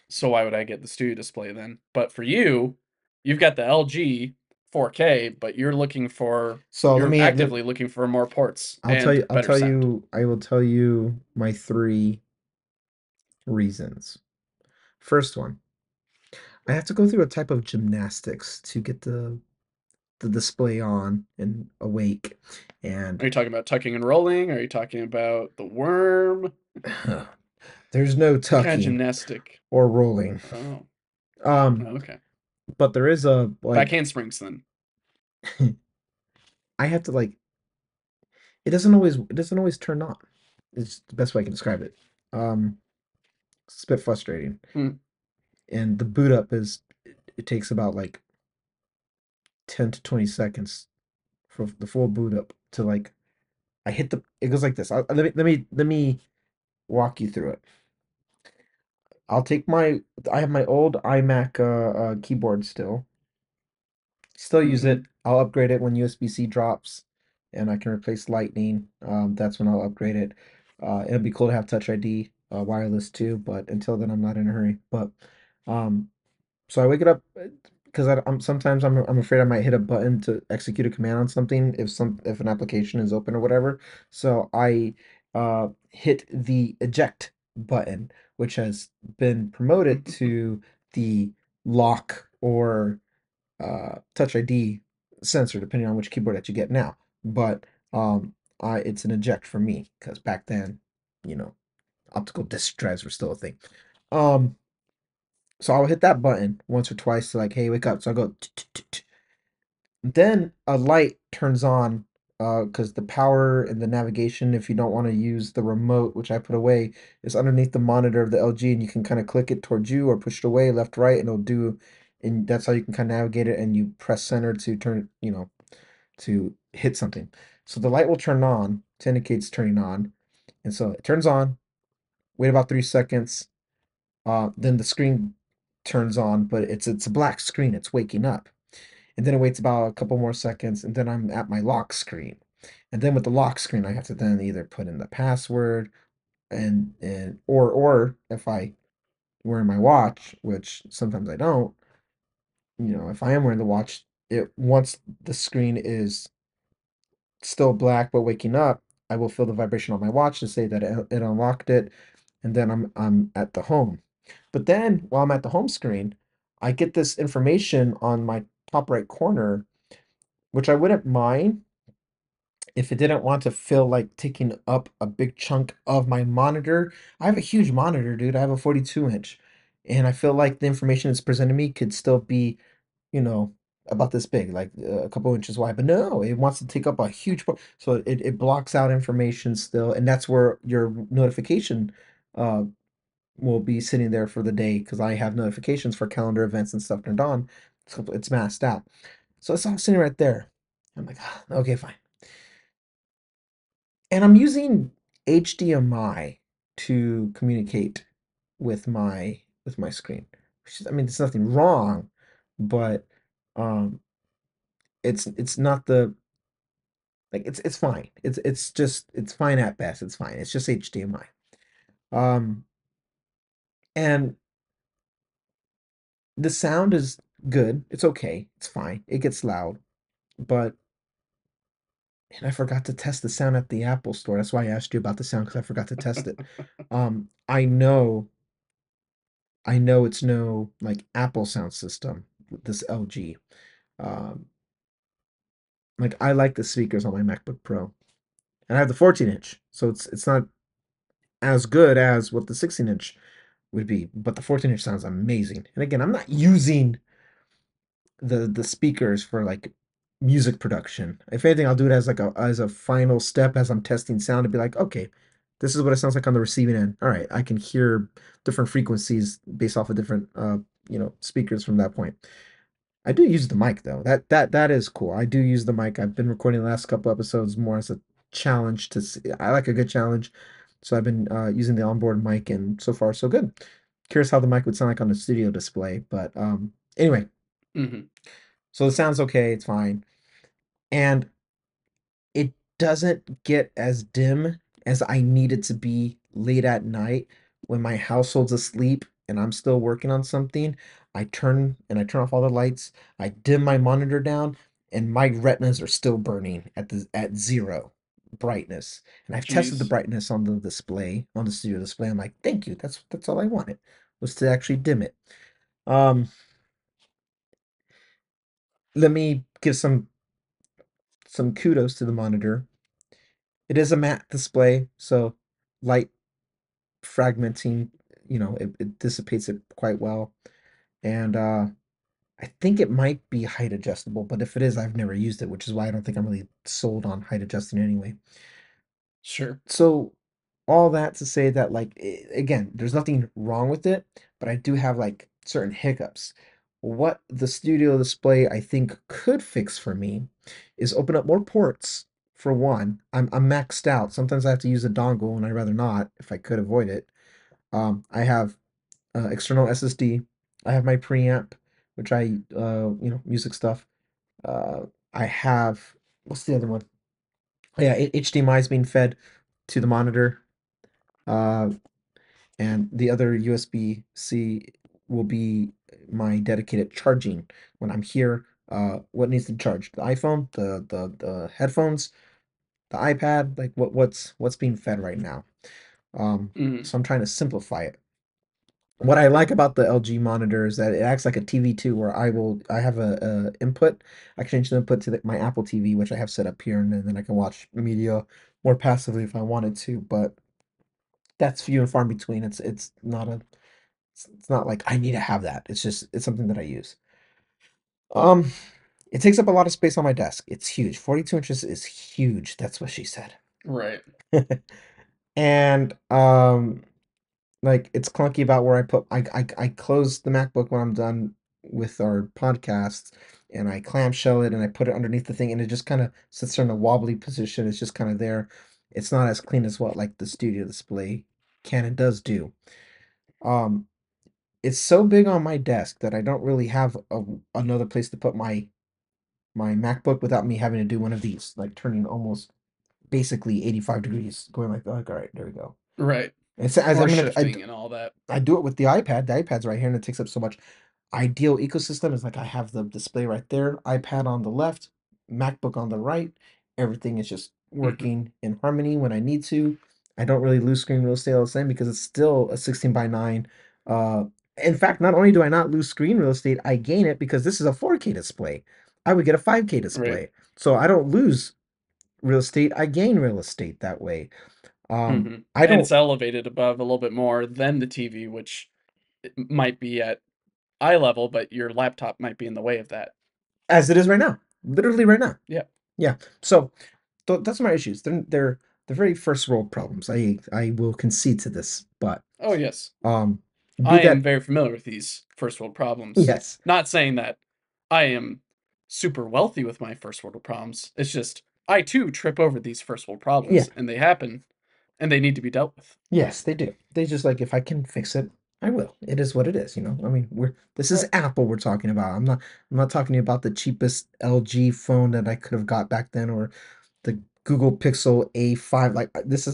So why would I get the studio display then? But for you, you've got the LG 4K, but So you're actively looking for more ports and better sound. I will tell you my three reasons. First one, I have to go through a type of gymnastics to get the display on and awake. And Are you talking about tucking and rolling? Are you talking about the worm? there's no What kind of tucking gymnastic? or rolling. Oh, Um, okay. but there is a Back like handsprings then. I have to like it doesn't always turn on. It's the best way I can describe it. Um, it's a bit frustrating. Hmm. And the boot up it takes about like 10 to 20 seconds for the full boot up to like I hit the it goes like this. Let me walk you through it. I'll take my I have my old iMac keyboard still use Mm-hmm. it. I'll upgrade it when USB-C drops and I can replace Lightning. That's when I'll upgrade it. It'll be cool to have Touch ID wireless too, but until then I'm not in a hurry. But um, so I wake it up because I'm sometimes I'm afraid I might hit a button to execute a command on something if an application is open or whatever. So I hit the eject button, which has been promoted to the lock or Touch ID sensor, depending on which keyboard that you get now. But it's an eject for me because back then, you know, optical disk drives were still a thing. Um, so I'll hit that button once or twice to like, hey, wake up. So I go, then a light turns on because the power and the navigation, if you don't want to use the remote, which I put away, is underneath the monitor of the LG, and you can kind of click it towards you or push it away, left, right, and it'll do, and that's how you can kind of navigate it. And you press center to turn, to hit something. So the light will turn on to indicate it's turning on, and so it turns on. Wait about 3 seconds. Then the screen turns on, but it's a black screen. It's waking up. And then it waits about a couple more seconds, and then I'm at my lock screen. And then with the lock screen, I have to then either put in the password and or if I wear my watch, which sometimes I don't, if I am wearing the watch, it once the screen is still black but waking up, I will feel the vibration on my watch to say that it unlocked it, and then I'm at the home. But then while I'm at the home screen, I get this information on my top right corner, which I wouldn't mind if it didn't want to feel like taking up a big chunk of my monitor. I have a huge monitor, dude. I have a 42-inch, and I feel like the information it's presenting me could still be, you know, about this big, like a couple inches wide. But no, it wants to take up a huge part. So it blocks out information still. And that's where your notification uh, will be sitting there for the day because I have notifications for calendar events and stuff turned on. So it's masked out. So it's all sitting right there. I'm like, "Ah, okay, fine." And I'm using HDMI to communicate with my screen. Which is, I mean, there's nothing wrong, but um it's not the like it's fine. It's just it's fine at best. It's fine. It's just HDMI. Um and the sound is good. It's okay. It's fine. It gets loud, but and I forgot to test the sound at the Apple store. That's why I asked you about the sound because I forgot to test it. I know it's no like Apple sound system with this LG. Um like I like the speakers on my MacBook Pro. And I have the 14-inch. So it's not as good as what the 16-inch would be, but the 14-inch sounds amazing. And again, I'm not using the speakers for like music production. If anything, I'll do it as like a final step as I'm testing sound to be like, okay, this is what it sounds like on the receiving end. All right, I can hear different frequencies based off of different speakers from that point. I do use the mic though. That is cool. I do use the mic. I've been recording the last couple episodes more as a challenge to see. I like a good challenge, so I've been using the onboard mic, and so far so good. Curious how the mic would sound like on a studio display, but anyway, Mhm. so it sounds okay. It's fine, and it doesn't get as dim as I need it to be late at night when my household's asleep and I'm still working on something. I turn off all the lights. I dim my monitor down, and my retinas are still burning at zero brightness. And I've tested the Jeez. brightness on the display, on the studio display. I'm like, thank you. That's all I wanted was to actually dim it. Um, Let me give some kudos to the monitor. It is a matte display, so light fragmenting, it dissipates it quite well. And I think it might be height adjustable, but if it is, I've never used it, which is why I don't think I'm really sold on height adjusting anyway. Sure. So all that to say that like again, there's nothing wrong with it, but I do have like certain hiccups. What the studio display I think could fix for me is open up more ports. For one, I'm maxed out. Sometimes I have to use a dongle, and I'd rather not if I could avoid it. I have external SSD. I have my preamp, which music stuff. Uh, I have what's the other one? Oh, yeah, HDMI is being fed to the monitor, uh, and the other USB-C will be my dedicated charging when I'm here. What needs to charge? The iPhone, the headphones, the iPad, like what's being fed right now. Mhm. So I'm trying to simplify it. What I like about the LG monitor is that it acts like a TV too, where I have a input. I can change the input to my Apple TV, which I have set up here, and then I can watch media more passively if I wanted to. But that's few and far between. It's not like I need to have that. It's something that I use. Um, it takes up a lot of space on my desk. It's huge. 42 inches is huge. That's what she said. Right. And like it's clunky about where I close the MacBook when I'm done with our podcast, and I clamshell it and I put it underneath the thing, and it just kind of sits there in a wobbly position. It's just kind of there. It's not as clean as what like the studio display can and does do. Um, it's so big on my desk that I don't really have another place to put my MacBook without me having to do one of these, like turning almost basically 85 degrees, going like, all right, there we go. Right. It's as I More mean, shifting and all that. I do it with the iPad. The iPad's right here, and it takes up so much. Ideal ecosystem is like I have the display right there, iPad on the left, MacBook on the right. Everything is just Mhm. working in harmony when I need to. I don't really lose screen real estate all the same because it's still a 16 by 9. Uh, in fact, not only do I not lose screen real estate, I gain it because this is a 4K display. I would get a 5K Right. display. So I don't lose real estate, I gain real estate that way. I And don't it's elevated above a little bit more than the TV, which it might be at eye level, but your laptop might be in the way of that. as it is right now. Literally right now. Yeah. Yeah. So that's my issues. They're very first world problems. I will concede to this, but Oh, yes. um, be I am that very familiar with these first world problems. yes, Not saying that I am super wealthy with my first world problems. It's just I too trip over these first world yeah, problems and they happen and they need to be dealt with. yes, they do. They just like if I can fix it, I will. It is what it is, you know. I mean, this is Right. Apple we're talking about. I'm not talking about the cheapest LG phone that I could have got back then or the Google Pixel A5. Like this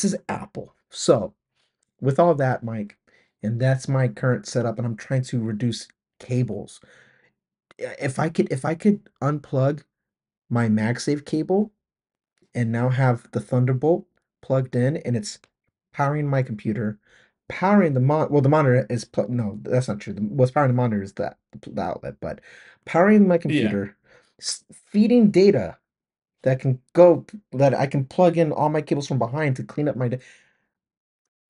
is Apple. So with all that, Mike, and that's my current setup, and I'm trying to reduce cables. If I could unplug my MagSafe cable and now have the Thunderbolt plugged in and it's powering my computer, powering the monitor is no, that's not true. What's powering the monitor is the outlet, but powering my Yeah. computer, feeding data that I can plug in all my cables from behind to clean up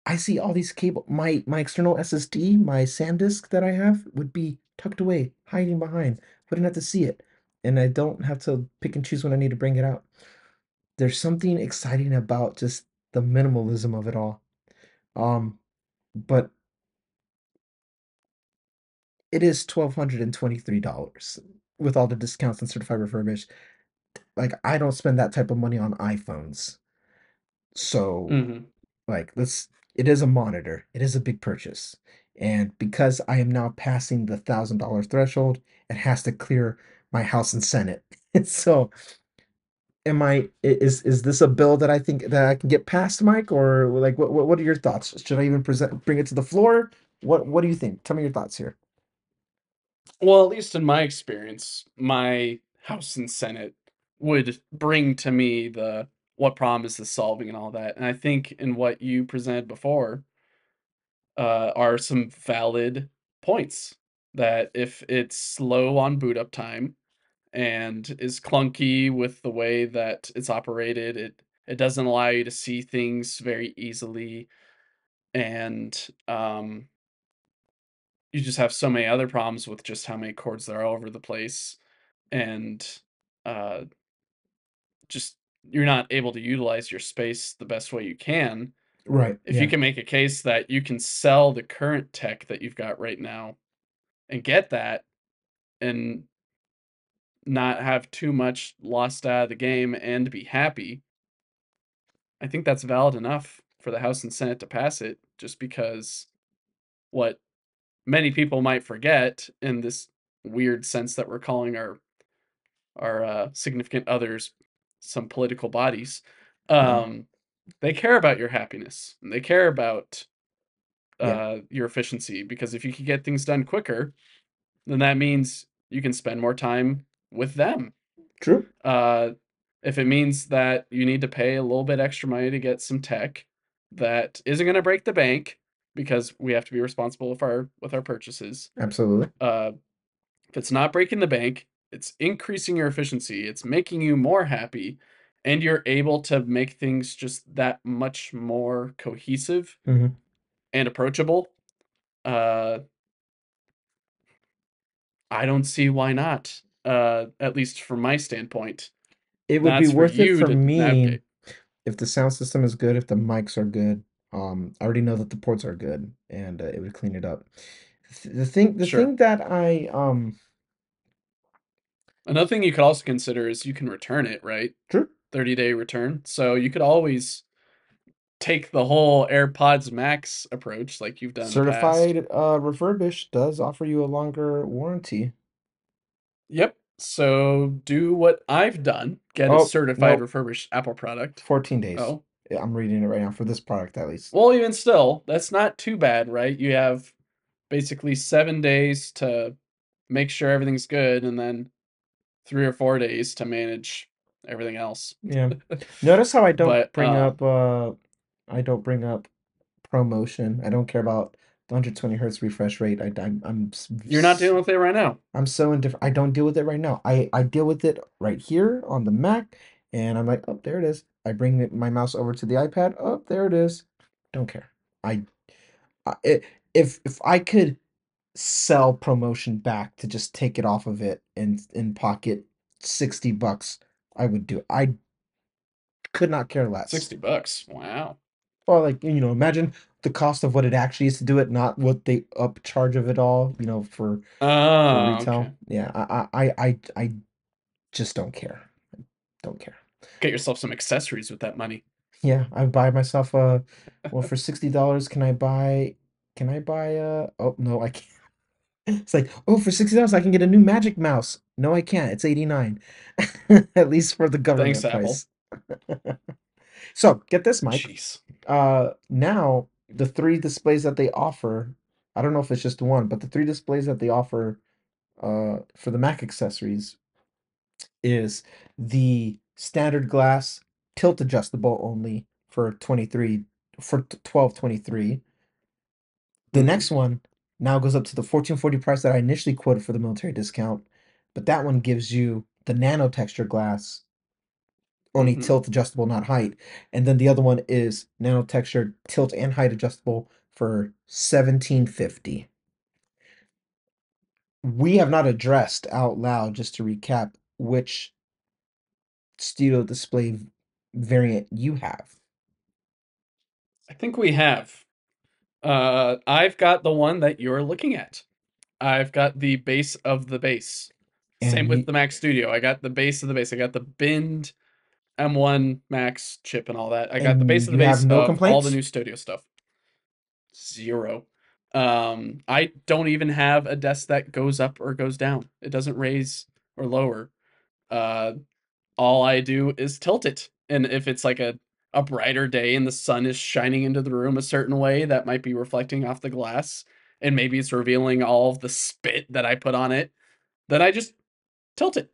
I see all these cable my external SSD, my SanDisk that I have would be tucked away, hiding behind. Wouldn't have to see it. And I don't have to pick and choose when I need to bring it out. There's something exciting about just the minimalism of it all. Um, but it is $1,223 with all the discounts and certified refurbished. Like I don't spend that type of money on iPhones. So Mhm. like it is a monitor. It is a big purchase. And because I am now passing the $1,000 threshold, it has to clear my House and Senate. And so is this a bill that I think that I can get past, Mike? Or like what are your thoughts? Should I even bring it to the floor? What do you think? Tell me your thoughts here. Well, at least in my experience, my House and Senate would bring to me the what problem is this solving and all that. And I think in what you presented before are some valid points that if it's slow on boot up time and is clunky with the way that it's operated, it doesn't allow you to see things very easily, and you just have so many other problems with just how many cords there are all over the place, and uh, just you're not able to utilize your space the best way you can. Right. If you Yeah. can make a case that you can sell the current tech that you've got right now and get that and not have too much lost out of the game and be happy, I think that's valid enough for the House and Senate to pass it, just because what many people might forget in this weird sense that we're calling our significant others some political bodies, Yeah. um, they care about your happiness and they care about Yeah. your efficiency, because if you can get things done quicker, then that means you can spend more time with them. True. Uh, if it means that you need to pay a little bit extra money to get some tech that isn't going to break the bank, because we have to be responsible with our purchases. Absolutely. Uh, if it's not breaking the bank, it's increasing your efficiency. It's making you more happy, and you're able to make things just that much more cohesive Hmm. and approachable. Uh, I don't see why not. At least from my standpoint, It would be that's for worth it you for to me navigate. if the sound system is good, if the mics are good. I already know that the ports are good, and it would clean it up. The Sure. thing that I Another thing you could also consider is you can return it, right? true 30-day return. So you could always take the whole AirPods Max approach like you've done in the past. certified refurbished does offer you a longer warranty. Yep. So do what I've done. Get a Oh, certified nope, refurbished Apple product. 14 days. Oh. I'm reading it right now for this product at least. Well, even still, that's not too bad, right? You have basically 7 days to make sure everything's good, and then 3 or 4 days to manage everything else. Yeah. Notice how But I don't bring up ProMotion. I don't care about the 120 hertz refresh rate. you're not dealing with it right now. I'm so indifferent. I don't deal with it right now. I deal with it right here on the Mac, and I'm like, oh, there it is. I bring my mouse over to the iPad. Oh, there it is. Don't care. I, if I could sell ProMotion back to just take it off of it and pocket $60, I would do it. I could not care less. $60. Wow. Well, like, imagine the cost of what it actually is to do it, not what they upcharge of it all, for Oh, retail. okay. Yeah, I just don't care. Don't care. Get yourself some accessories with that money. Yeah, I buy myself a well for $60, can I buy oh no, I can't. It's like, oh, for $60 I can get a new Magic Mouse. No, I can't. It's 89. At least for the Thanks, government Apple. price. So get this, Mike. Jeez. Now the three displays that they offer, I don't know if it's just one, but the three displays that they offer for the Mac accessories is the standard glass tilt adjustable only for 23 for 1223. The Mm-hmm. next one now goes up to the 1440 price that I initially quoted for the military discount, but that one gives you the nano texture glass, only Mm-hmm. tilt adjustable, not height. And then the other one is nano texture tilt and height adjustable for 1750. We have not addressed out loud, just to recap, which studio display variant you have. I think we have. I've got the one that you're looking at. I've got the base of the base. Same And with you the Mac Studio. I got the base of the base. I got the binned M1 Max chip and all that. I got the base and of the you have base no of all the complaints? new Studio stuff. Zero. I don't even have a desk that goes up or goes down. It doesn't raise or lower. Uh, all I do is tilt it. And if it's like a brighter day and the sun is shining into the room a certain way, that might be reflecting off the glass, and maybe it's revealing all of the spit that I put on it, then I just tilt it.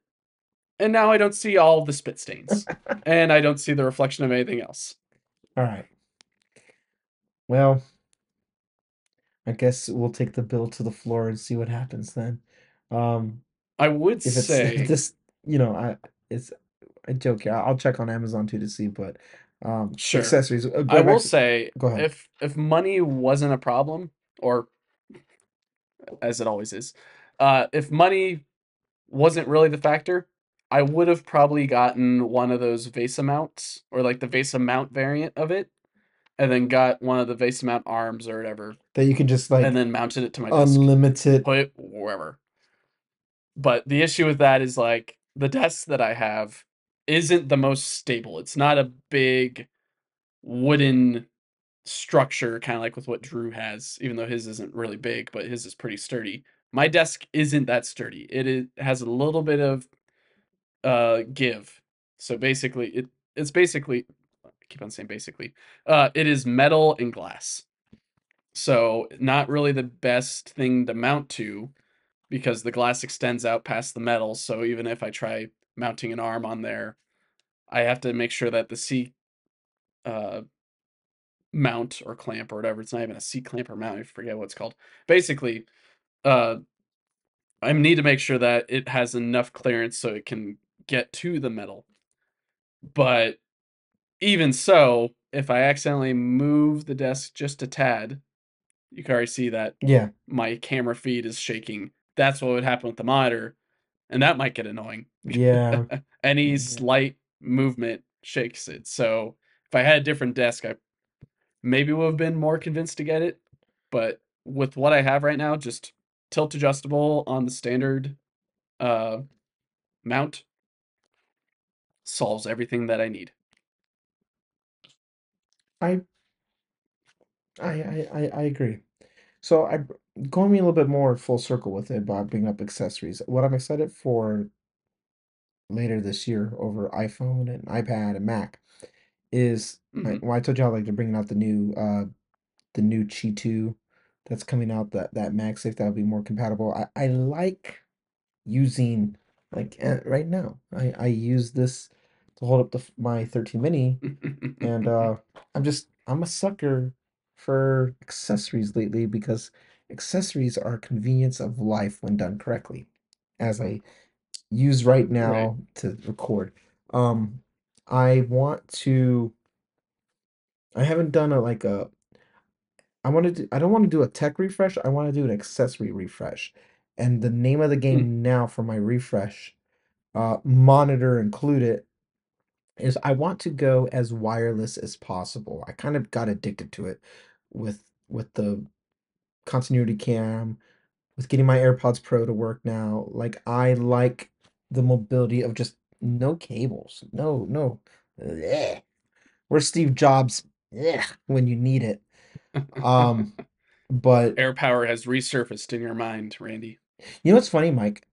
And now I don't see all of the spit stains. And I don't see the reflection of anything else. All right. Well, I guess we'll take the bill to the floor and see what happens then. Um, I would if it's if say, this, it's I joke. Yeah, I'll check on Amazon too to see, but the sure. accessories. I Going back will to, say go ahead. if money wasn't a problem, or as it always is, if money wasn't really the factor, I would have probably gotten one of those Vesa mounts, or like the Vesa mount variant of it, and then got one of the Vesa mount arms or whatever, That you can just and like then mounted it to my desk, unlimited. put it wherever. But the issue with that is like the desk that I have isn't the most stable. It's not a big wooden structure, kind of like with what Drew has, even though his isn't really big, but his is pretty sturdy. My desk isn't that sturdy. It has a little bit of give. So basically it's basically, I keep on saying basically. It is metal and glass. So not really the best thing to mount to, because the glass extends out past the metal. So even if I try mounting an arm on there, I have to make sure that the C uh, mount or clamp or whatever, it's not even a C clamp or mount, I forget what it's called. Basically, uh, I need to make sure that it has enough clearance so it can get to the metal. But even so, if I accidentally move the desk just a tad, you can already see that Yeah, my camera feed is shaking. That's what would happen with the monitor, and that might get annoying. yeah, Any yeah. slight movement shakes it. So if I had a different desk, I maybe would have been more convinced to get it. But with what I have right now, just tilt adjustable on the standard uh, mount solves everything that I need. I I agree. So I going me a little bit more full circle with it by bringing up accessories. What I'm excited for later this year over iPhone and iPad and Mac is Mhm. Well, I told you how like they're bringing out the new Chi 2 that's coming out, that MagSafe that'll be more compatible. I like using like right now. I use this to hold up my 13 mini, and I'm a sucker for accessories lately because accessories are convenience of life when done correctly, as I use right Right. now to record. Um, I want to. I haven't done a like a. I want to do. I don't want to do a tech refresh. I want to do an accessory refresh, and the name of the Hmm. game now for my refresh, monitor included, is I want to go as wireless as possible. I kind of got addicted to it with the continuity cam, with getting my AirPods Pro to work now. Like I like the mobility of just no cables. No, no. Ugh. Where's Steve Jobs? Ugh, when you need it. Um, but Air power has resurfaced in your mind, Randy. you know what's funny, Mike?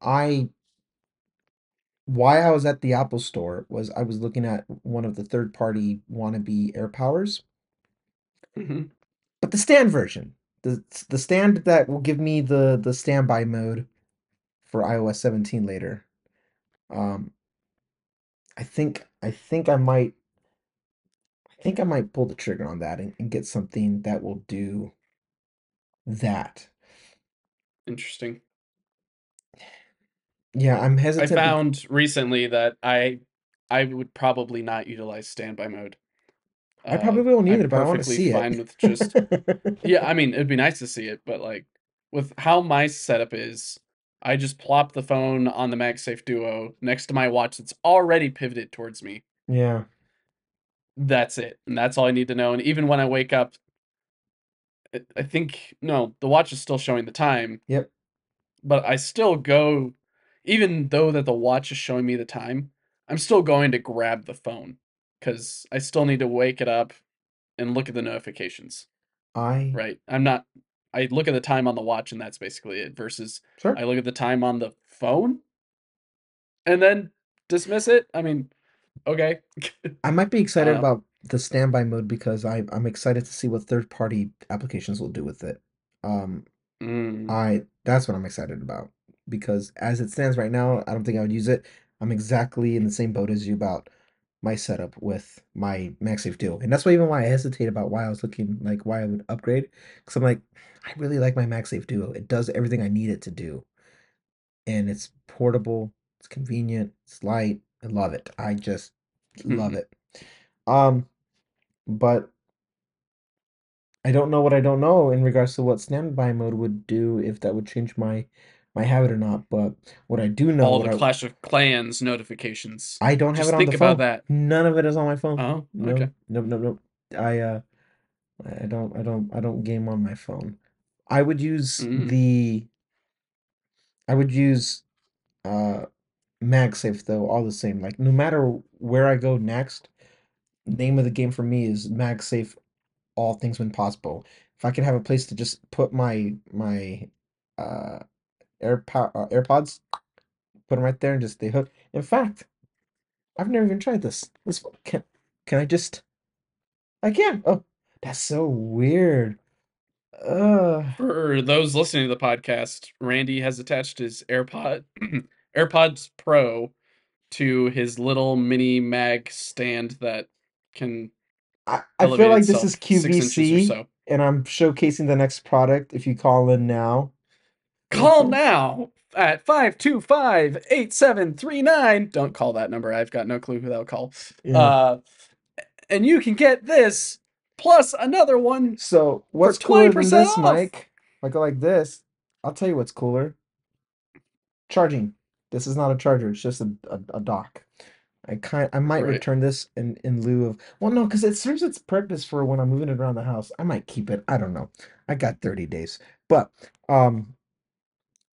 Why I was at the Apple store was I was looking at one of the third-party wannabe Air Powers, Hmm. but the stand version, the stand that will give me the standby mode for iOS 17 later. Um, I think I might pull the trigger on that and get something that will do that. Interesting. Yeah, I'm I hesitant. found recently that I would probably not utilize standby mode. I probably won't I'm either, but I want to perfectly see it. fine with just yeah, I mean, it'd be nice to see it, but like with how my setup is, I just plop the phone on the MagSafe Duo next to my watch that's already pivoted towards me. Yeah. That's it. And that's all I need to know. And even when I wake up, I think no, the watch is still showing the time, Yep. but I still go even though that the watch is showing me the time, I'm still going to grab the phone cuz I still need to wake it up and look at the notifications. I Right. I'm not I look at the time on the watch and that's basically it versus Sure. I look at the time on the phone and then dismiss it. I mean, okay. I might be I don't excited know. about the standby mode because I'm excited to see what third-party applications will do with it. Um, Mm, I That's what I'm excited about because as it stands right now, I don't think I would use it. I'm exactly in the same boat as you about my setup with my MagSafe Duo, and that's why I hesitate about why I was looking like why I would upgrade because I'm like I really like my MagSafe Duo. It does everything I need it to do, and it's portable, it's convenient, it's light. I love it. I just love it. Um, but I don't know what I don't know in regards to what standby mode would do if that would change my habit or not. But what I do know, all what the Clash of Clans notifications. I don't have it Just on the think about phone. that. None of it is on my phone. Oh, No, okay. no, no, no. I uh I don't game on my phone. I would use Mm, the I would use uh MagSafe though, all the same. Like no matter where I go next, name of the game for me is MagSafe all things when possible. If I could have a place to just put my uh AirPods, put them right there and just stay hooked. In fact, I've never even tried this. This can I just I can. Oh, that's so weird. for those listening to the podcast, Randy has attached his AirPods Pro to his little mini mag stand that can I feel elevate like this is itself 6 inches or QVC so. and I'm showcasing the next product if you call in now. Call now at 525-8739. Don't call that number. I've got no clue who that'll call. Yeah. Uh, and you can get this plus another one So for what's cooler than 20% this, off. Mike? Like this. I'll tell you what's cooler. Charging. This is not a charger, it's just a dock. I might Right. return this in lieu of well no, because it serves its purpose for when I'm moving it around the house. I might keep it. I don't know. I got 30 days. But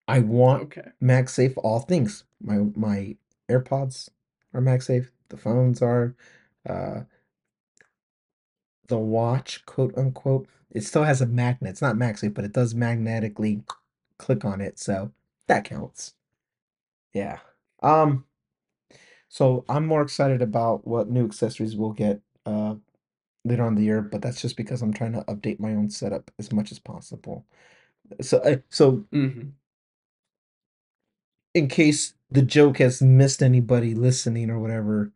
I want Okay. MagSafe all things. My AirPods are MagSafe. The phones are. Uh, the watch, quote unquote. It still has a magnet. It's not MagSafe, but it does magnetically click on it, so that counts. Yeah. So I'm more excited about what new accessories we'll get later on in the year, but that's just because I'm trying to update my own setup as much as possible. So Mhm. in case the joke has missed anybody listening or whatever,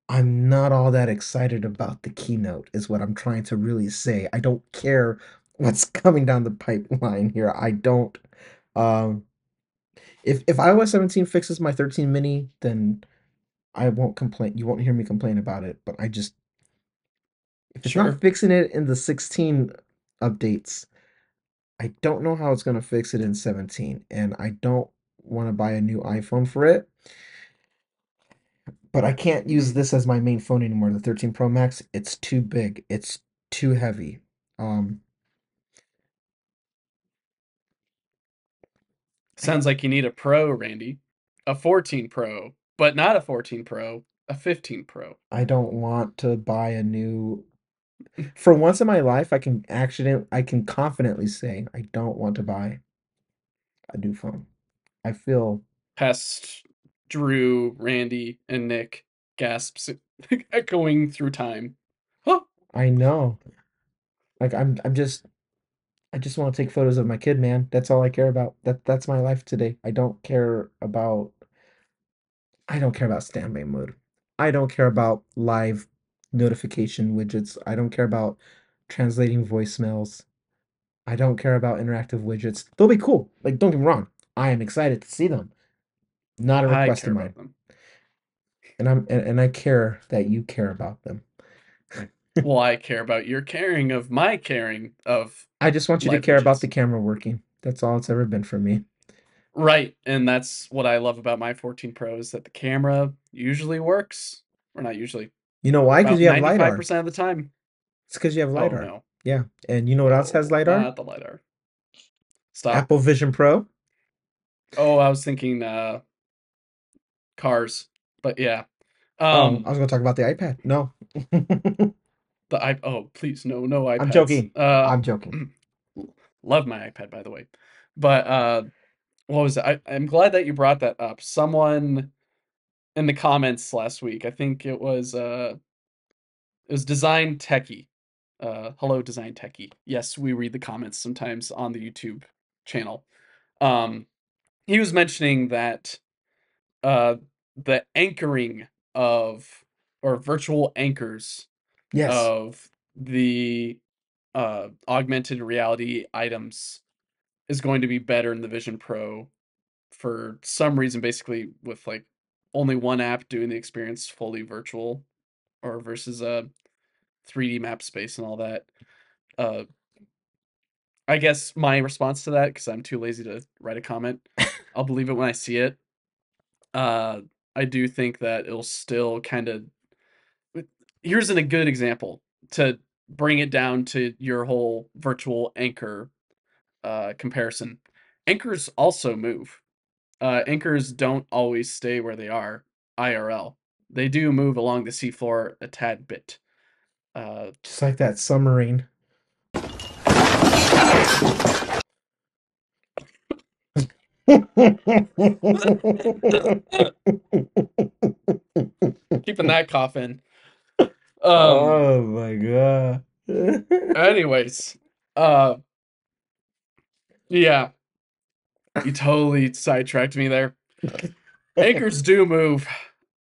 I'm not all that excited about the keynote, is what I'm trying to really say. I don't care what's coming down the pipeline here. I don't. Um, if iOS 17 fixes my 13 mini, then I won't complain. You won't hear me complain about it. But I just, if it's not Sure. fixing it in the 16 updates, I don't know how it's gonna fix it in 17, and I don't want to buy a new iPhone for it. But I can't use Mm. this as my main phone anymore. The 13 Pro Max, it's too big. It's too heavy. Um, I Sounds like you need a Pro, Randy. A 14 Pro, but not a 14 Pro, a 15 Pro. I don't want to buy a new. For once in my life, I can confidently say I don't want to buy a new phone. I feel Pest, Drew, Randy, and Nick gasps echoing through time. Huh. I know. Like I just want to take photos of my kid, man. That's all I care about. That's my life today. I don't care about standby mode. I don't care about live notification widgets. I don't care about translating voicemails. I don't care about interactive widgets. They'll be cool. Like, don't get me wrong. I am excited to see them. Not a I request care of about mine. them. And I care that you care about them. Well, I care about your caring of my caring of I just want you to live care about the widgets. camera working. That's all it's ever been for me. Right, and that's what I love about my 14 Pro is that the camera usually works, or not usually, You know why? Because about you have LiDAR. 95% of the time. It's because you have Oh LiDAR. no. Yeah. And you know what else has No, LiDAR? not the LiDAR. Stop. Apple Vision Pro. Oh, I was thinking cars. But yeah. Oh, I Um was going to talk about the iPad. No. the I oh, please no I'm iPads. joking. I'm joking. Love my iPad by the way. But what was it? I'm glad that you brought that up. Someone in the comments last week, I think it was Design Techie. Hello, Design Techie. Yes, we read the comments sometimes on the YouTube channel. Um, he was mentioning that uh, the anchoring of or virtual anchors Yes. of the augmented reality items is going to be better in the Vision Pro for some reason. Basically, with like only one app doing the experience fully virtual, or versus a 3D map space and all that. Uh, I guess my response to that, because I'm too lazy to write a comment, I'll believe it when I see it. Uh, I do think that it'll still kind of. Here's a good example to bring it down to your whole virtual anchor comparison. Anchors also move. Anchors don't always stay where they are IRL. They do move along the seafloor a tad bit. Uh, Just like that submarine. keeping that cough in. Um, Oh my god. anyways, uh, yeah, you totally sidetracked me there. Anchors do move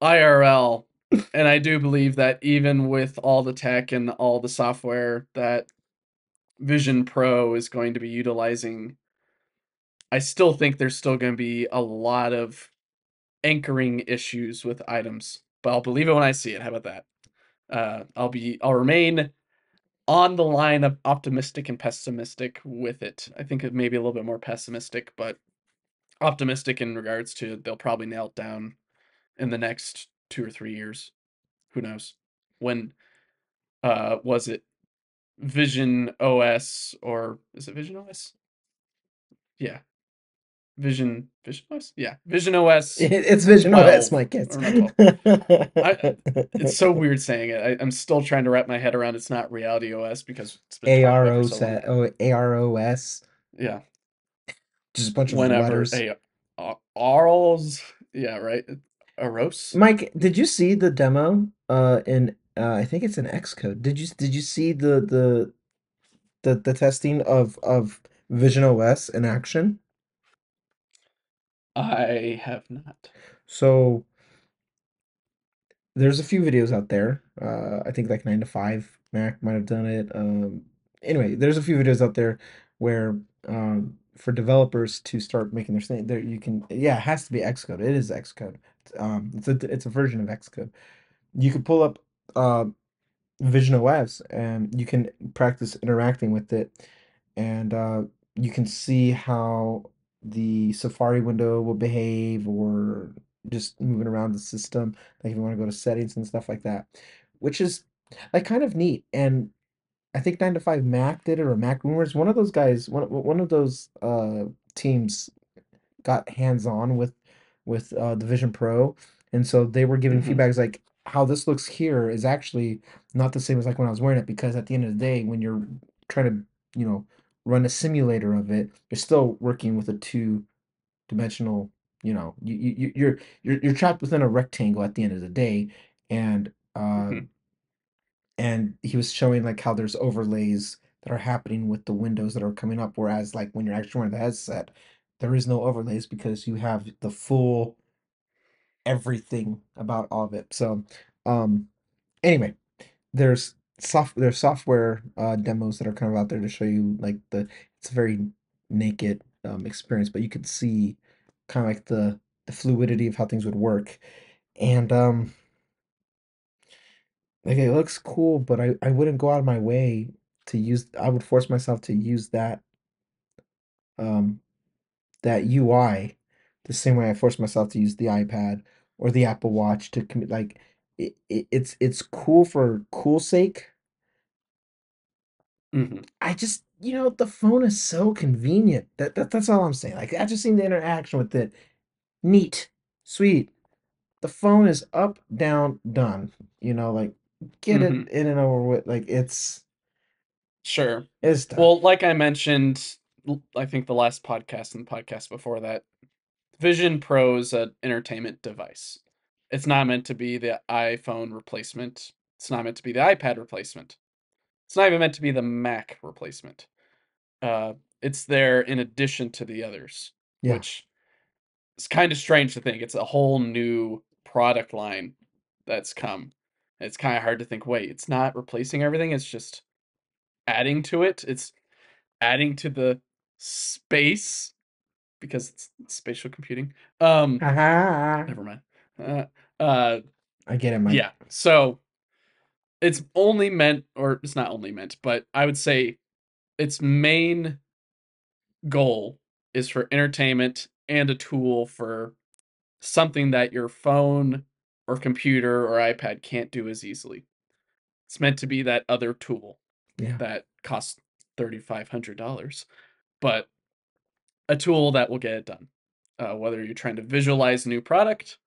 IRL, and I do believe that even with all the tech and all the software that Vision Pro is going to be utilizing, I still think there's still going to be a lot of anchoring issues with items. But I'll believe it when I see it. How about that? I'll remain on the line of optimistic and pessimistic with it. I think it may be a little bit more pessimistic, but optimistic in regards to they'll probably nail it down in the next 2 or 3 years. Who knows? When was it Vision OS, or is it Vision OS? Yeah. Vision OS? Yeah. Vision OS It's Vision OS, 12 my kids. or not 12. I it's so weird saying it. I'm still trying to wrap my head around it's not Reality OS because it's been talked about for so AROS, long. AROS, Yeah. just a bunch of Whenever letters. Arls, yeah, right. Aros. Mike, did you see the demo in I think it's an Xcode. Did you see the testing of Vision OS in action? I have not. So there's a few videos out there. I think like 9 to 5 Mac might have done it. Anyway, there's a few videos out there where for developers to start making their thing there you can, yeah, it has to be Xcode. It is Xcode. It's a version of Xcode. You could pull up uh Vision OS and you can practice interacting with it, and you can see how the Safari window will behave, or just moving around the system, like if you want to go to settings and stuff like that, which is like kind of neat. And I think 9 to 5 Mac did it, or Mac Rumors, one of those guys, one of those teams got hands-on with the Vision Pro, and so they were giving Hmm. feedbacks like how this looks here is actually not the same as like when I was wearing it, because at the end of the day, when you're trying to, run a simulator of it, you're still working with a two-dimensional, you're trapped within a rectangle at the end of the day, and Hmm. he was showing like how there's overlays that are happening with the windows that are coming up, whereas like when you're actually wearing the headset, there is no overlays because you have the full everything about all of it. So um anyway, there's software demos that are kind of out there to show you like it's a very naked experience, but you could see kind of like the fluidity of how things would work. And like it looks cool, but I wouldn't go out of my way to use. I would force myself to use um that UI the same way I force myself to use the iPad or the Apple Watch to commit. Like it's cool for cool sake. Hmm. I just, the phone is so convenient. That's all I'm saying. Like I just seen the interaction with it. Neat, sweet. The phone is up, down, done. Like get it Hmm. in and over with. Like Sure. it's done. Well, like I mentioned, I think the last podcast and the podcast before that, Vision Pro is an entertainment device. It's not meant to be the iPhone replacement. It's not meant to be the iPad replacement. It's not even meant to be the Mac replacement. Uh, it's there in addition to the others, Yeah. which is kind of strange to think. It's a whole new product line that's come. It's kind of hard to think, wait, it's not replacing everything. It's just adding to it. It's adding to the space because it's spatial computing. Haha. Never mind. Uh, uh, I get it, Mike. yeah. So it's only meant, or it's not only meant, but I would say its main goal is for entertainment and a tool for something that your phone or computer or iPad can't do as easily. It's meant to be that other tool Yeah. that costs $3,500, but a tool that will get it done. Whether you're trying to visualize a new product,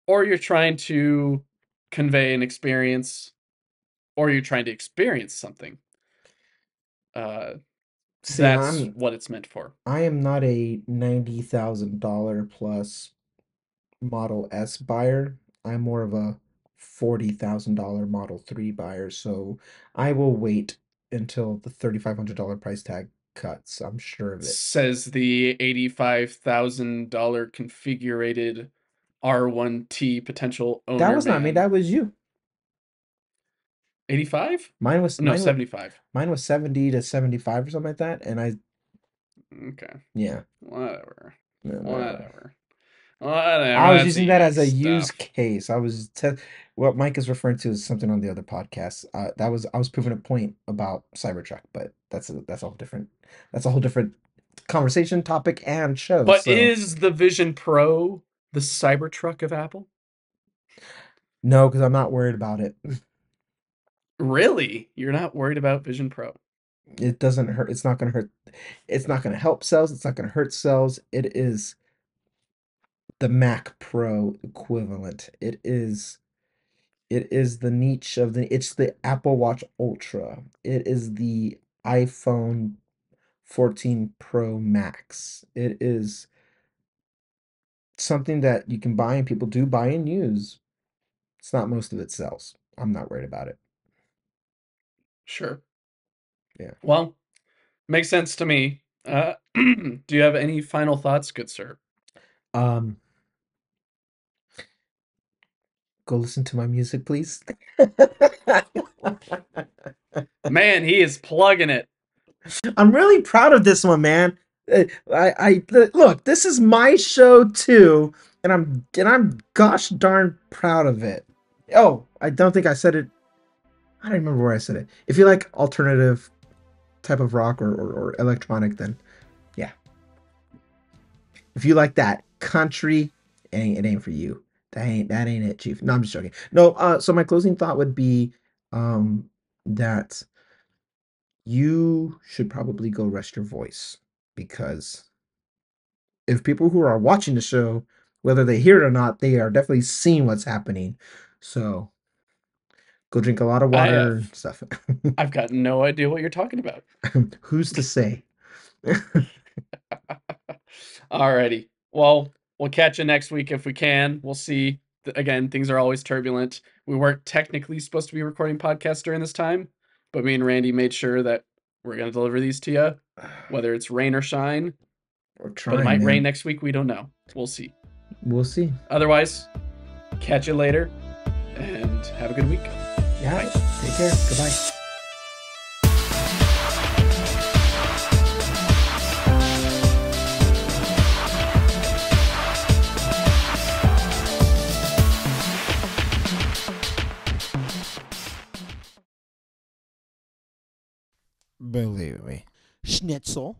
or you're trying to convey an experience, or you're trying to experience something, uh, See, that's what it's meant for. I am not a $90,000 plus Model S buyer. I'm more of a $40,000 Model 3 buyer, so I will wait until the $3,500 price tag cuts. I'm sure of it. Says the $85,000 configurated R1T potential That owner was not me, man. that was you. 85? Mine was No, mine was 75. mine was 70 to 75 or something like that, and Okay. yeah. Whatever. No. Whatever. Whatever. I was That's using that easy as a use stuff. case. What Mike is referring to is something on the other podcast. I was proving a point about Cybertruck, but that's a whole different conversation topic and show. But So is the Vision Pro the Cybertruck of Apple? no, because I'm not worried about it. Really? You're not worried about Vision Pro? It doesn't hurt. It's not gonna hurt. It's not gonna help sales. It's not gonna hurt sales. It is the Mac Pro equivalent. It is the niche of it's the Apple Watch Ultra. It is the iPhone 14 Pro Max. It is something that you can buy and people do buy and use. It's not most of it sells. I'm not worried about it. Sure. Yeah. Well, makes sense to me. Do you have any final thoughts, good sir? Um, go listen to my music, please. Man, he is plugging it. I'm really proud of this one, man. Look. This is my show too, and I'm gosh darn proud of it. Oh, I don't think I said it. I don't remember where I said it. If you like alternative type of rock or electronic, then yeah. If you like that country, it ain't for you. That ain't it, Chief. No, I'm just joking. No, so my closing thought would be that you should probably go rest your voice, because if people who are watching the show, whether they hear it or not, they are definitely seeing what's happening. So go drink a lot of I water have. and stuff. I've got no idea what you're talking about. Who's to say? Alrighty. Well, we'll catch you next week if we can. We'll see. Again, things are always turbulent. We weren't technically supposed to be recording podcasts during this time, but me and Randy made sure that we're going to deliver these to you, whether it's rain or shine. We're But it trying, might rain man. next week. We don't know. We'll see. We'll see. Otherwise, catch you later and have a good week. Yeah. Bye. Take care. Goodbye. Believe me. Schnitzel.